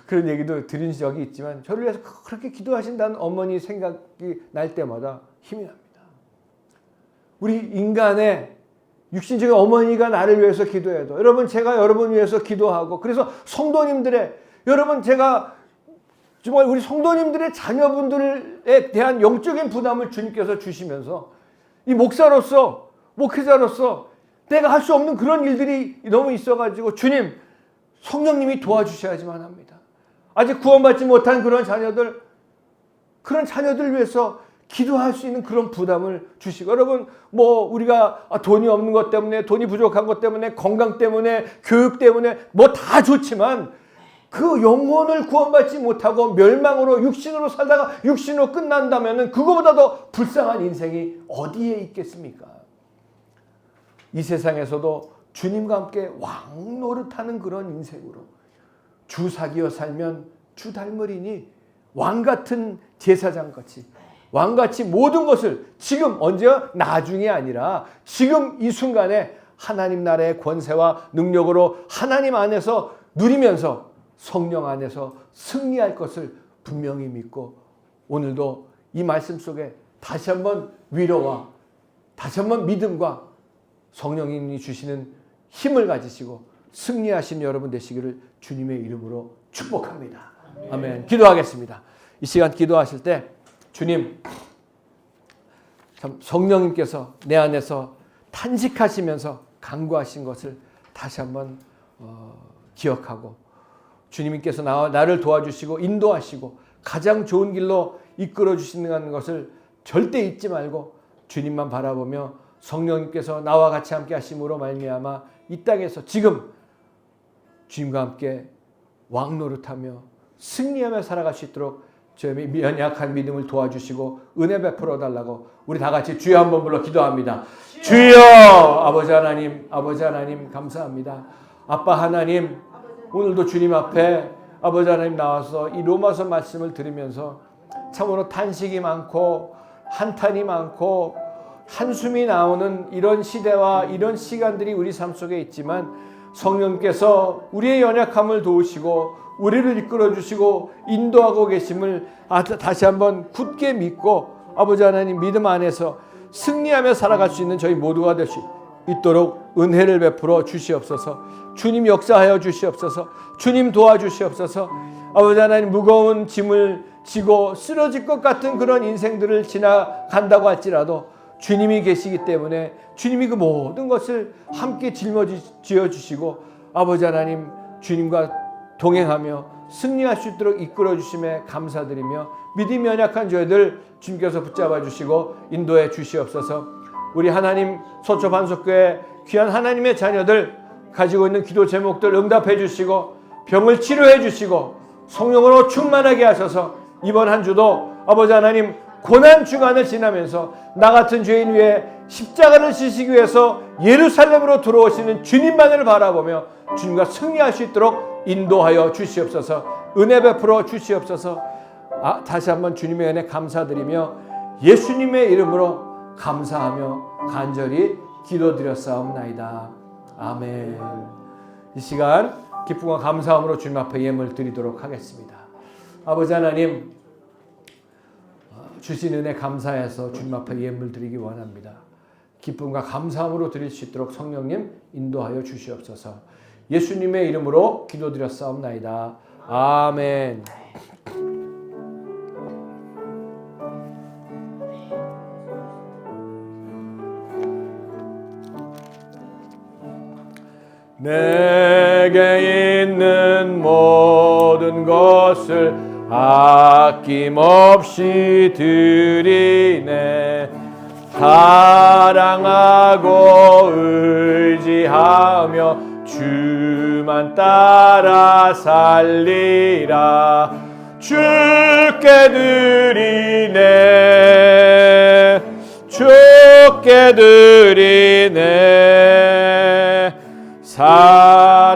그런 얘기도 드린 적이 있지만 저를 위해서 그렇게 기도하신다는 어머니 생각이 날 때마다 힘이 납니다. 우리 인간의 육신적인 어머니가 나를 위해서 기도해도 여러분 제가 여러분 위해서 기도하고 그래서 성도님들의 여러분 제가 정말 우리 성도님들의 자녀분들에 대한 영적인 부담을 주님께서 주시면서 이 목사로서 목회자로서 내가 할 수 없는 그런 일들이 너무 있어가지고 주님 성령님이 도와주셔야지만 합니다. 아직 구원받지 못한 그런 자녀들 위해서 기도할 수 있는 그런 부담을 주시고 여러분 뭐 우리가 돈이 없는 것 때문에 돈이 부족한 것 때문에 건강 때문에 교육 때문에 뭐 다 좋지만 그 영혼을 구원받지 못하고 멸망으로 육신으로 살다가 육신으로 끝난다면 그거보다 더 불쌍한 인생이 어디에 있겠습니까? 이 세상에서도 주님과 함께 왕노릇하는 그런 인생으로 주사기어 살면 주 닮으리니 왕같은 제사장같이 왕같이 모든 것을 지금 언제요? 나중이 아니라 지금 이 순간에 하나님 나라의 권세와 능력으로 하나님 안에서 누리면서 성령 안에서 승리할 것을 분명히 믿고 오늘도 이 말씀 속에 다시 한번 위로와 다시 한번 믿음과 성령님이 주시는 힘을 가지시고 승리하신 여러분 되시기를 주님의 이름으로 축복합니다. 아멘. 기도하겠습니다. 이 시간 기도하실 때 주님 참 성령님께서 내 안에서 탄식하시면서 간구하신 것을 다시 한번 기억하고 주님께서 나를 도와주시고 인도하시고 가장 좋은 길로 이끌어 주시는 것을 절대 잊지 말고 주님만 바라보며 성령님께서 나와 같이 함께 하심으로 말미암아 이 땅에서 지금 주님과 함께 왕노릇하며 승리하며 살아갈 수 있도록 저희 연약한 믿음을 도와주시고 은혜 베풀어 달라고 우리 다 같이 주여 한번 불러 기도합니다. 주여! 아버지 하나님 감사합니다. 아빠 하나님 오늘도 주님 앞에 아버지 하나님 나와서 이 로마서 말씀을 들으면서 참으로 탄식이 많고 한탄이 많고 한숨이 나오는 이런 시대와 이런 시간들이 우리 삶 속에 있지만 성령께서 우리의 연약함을 도우시고 우리를 이끌어 주시고 인도하고 계심을 다시 한번 굳게 믿고 아버지 하나님 믿음 안에서 승리하며 살아갈 수 있는 저희 모두가 될 수 있도록 은혜를 베풀어 주시옵소서. 주님 역사하여 주시옵소서. 주님 도와주시옵소서. 아버지 하나님 무거운 짐을 지고 쓰러질 것 같은 그런 인생들을 지나간다고 할지라도 주님이 계시기 때문에 주님이 그 모든 것을 함께 짊어지어 주시고 아버지 하나님 주님과 동행하며 승리할 수 있도록 이끌어 주심에 감사드리며 믿음이 연약한 저희들 주님께서 붙잡아 주시고 인도해 주시옵소서. 우리 하나님 서초 반석교회 귀한 하나님의 자녀들 가지고 있는 기도 제목들 응답해 주시고 병을 치료해 주시고 성령으로 충만하게 하셔서 이번 한 주도 아버지 하나님 고난 주간을 지나면서 나 같은 죄인 위에 십자가를 지시기 위해서 예루살렘으로 들어오시는 주님만을 바라보며 주님과 승리할 수 있도록 인도하여 주시옵소서. 은혜 베풀어 주시옵소서. 다시 한번 주님의 은혜 감사드리며 예수님의 이름으로 감사하며 간절히 기도드렸사옵나이다. 아멘. 이 시간 기쁨과 감사함으로 주님 앞에 예물 드리도록 하겠습니다. 아버지 하나님 주신 은혜 감사해서 주님 앞에 예물 드리기 원합니다. 기쁨과 감사함으로 드릴 수 있도록 성령님 인도하여 주시옵소서. 예수님의 이름으로 기도드렸사옵나이다. 아멘. 내게 있는 모든 것을 아낌없이 드리네. 사랑하고 의지하며 주만 따라 살리라. 주께 드리네. 주께 드리네. 사랑하는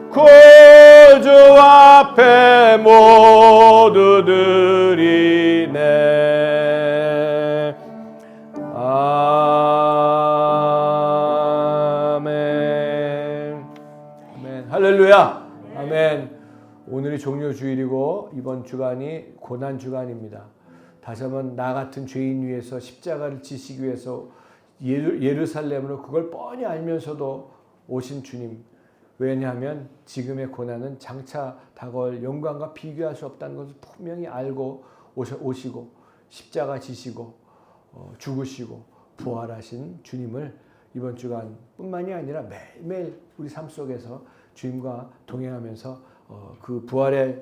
구주 앞에 모두 드리네. 아멘. 할렐루야. 아멘. 오늘이 종료주일이고 이번 주간이 고난주간입니다. 다시 한번 나 같은 죄인 위해서 십자가를 지시기 위해서 예루살렘으로 그걸 뻔히 알면서도 오신 주님. 왜냐하면 지금의 고난은 장차 다가올 영광과 비교할 수 없다는 것을 분명히 알고 오시고 십자가 지시고 죽으시고 부활하신 주님을 이번 주간뿐만이 아니라 매일매일 우리 삶 속에서 주님과 동행하면서 그 부활의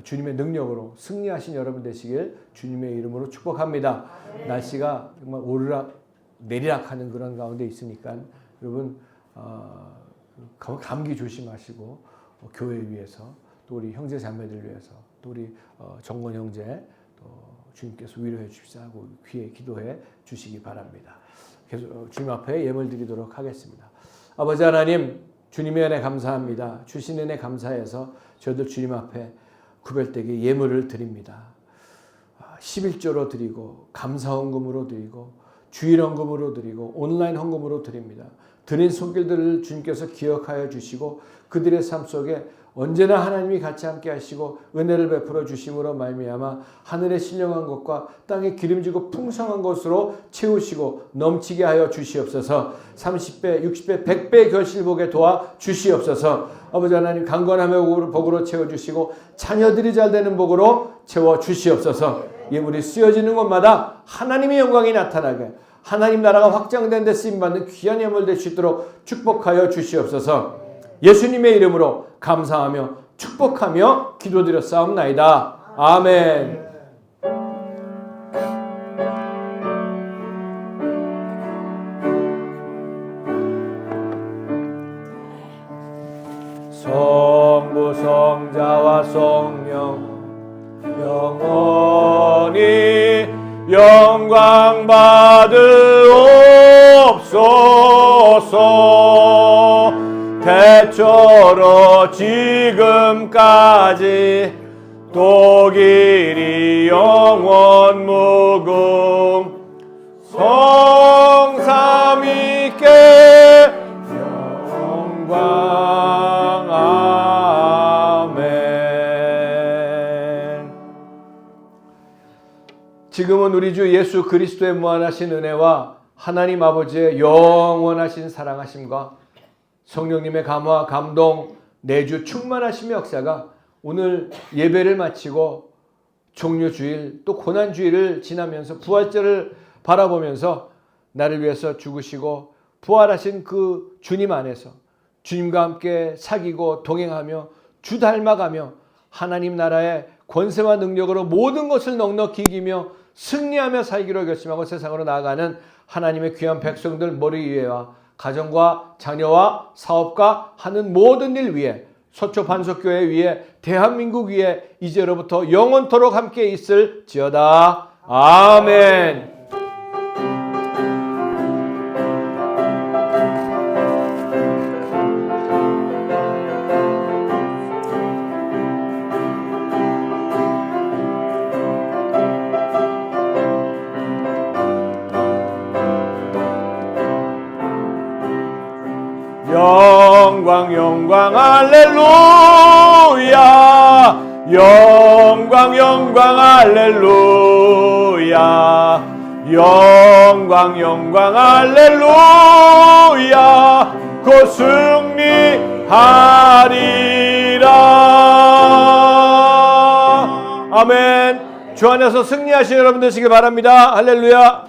주님의 능력으로 승리하신 여러분 되시길 주님의 이름으로 축복합니다. 날씨가 정말 오르락 내리락하는 그런 가운데 있으니까 여러분 감기 조심하시고 교회 위해서 또 우리 형제 자매들 위해서 또 우리 정권 형제 또 주님께서 위로해 주시자 하고 귀에 기도해 주시기 바랍니다. 계속 주님 앞에 예물 드리도록 하겠습니다. 아버지 하나님, 주님의 은혜 감사합니다. 주신 은혜 감사해서 저희들 주님 앞에 구별되게 예물을 드립니다. 11조로 드리고 감사헌금으로 드리고 주일헌금으로 드리고 온라인 헌금으로 드립니다. 드린 손길들을 주님께서 기억하여 주시고 그들의 삶 속에 언제나 하나님이 같이 함께 하시고 은혜를 베풀어 주심으로 말미암아 하늘에 신령한 것과 땅에 기름지고 풍성한 것으로 채우시고 넘치게 하여 주시옵소서. 30배, 60배, 100배 결실복에 도와 주시옵소서. 아버지 하나님, 강건함의 복으로 채워주시고 자녀들이 잘되는 복으로 채워주시옵소서. 예물이 쓰여지는 곳마다 하나님의 영광이 나타나게 하나님 나라가 확장된 데 쓰임받는 귀한 예물 될 수 있도록 축복하여 주시옵소서. 예수님의 이름으로 감사하며 축복하며 기도드렸사옵나이다. 아멘. 성부 성자와 성령 영원히 영광 받으옵소서. 대처로 지금까지 또 길이 영원 무궁 성삼위께 영광. 아멘. 지금은 우리 주 예수 그리스도의 무한하신 은혜와 하나님 아버지의 영원하신 사랑하심과 성령님의 감화, 감동, 내주 충만하심의 역사가 오늘 예배를 마치고 종료주일 또 고난주일을 지나면서 부활절을 바라보면서 나를 위해서 죽으시고 부활하신 그 주님 안에서 주님과 함께 사귀고 동행하며 주 닮아가며 하나님 나라의 권세와 능력으로 모든 것을 넉넉히 이기며 승리하며 살기로 결심하고 세상으로 나아가는 하나님의 귀한 백성들 머리 위에와 가정과 자녀와 사업과 하는 모든 일 위에 서초 반석교회 위에 대한민국 위에 이제로부터 영원토록 함께 있을지어다. 아멘. 영광 영광 할렐루야. 영광 영광 할렐루야. 영광 영광 할렐루야. 곧 승리하리라. 아멘. 주 안에서 승리하시는 여러분 되시기 바랍니다. 할렐루야.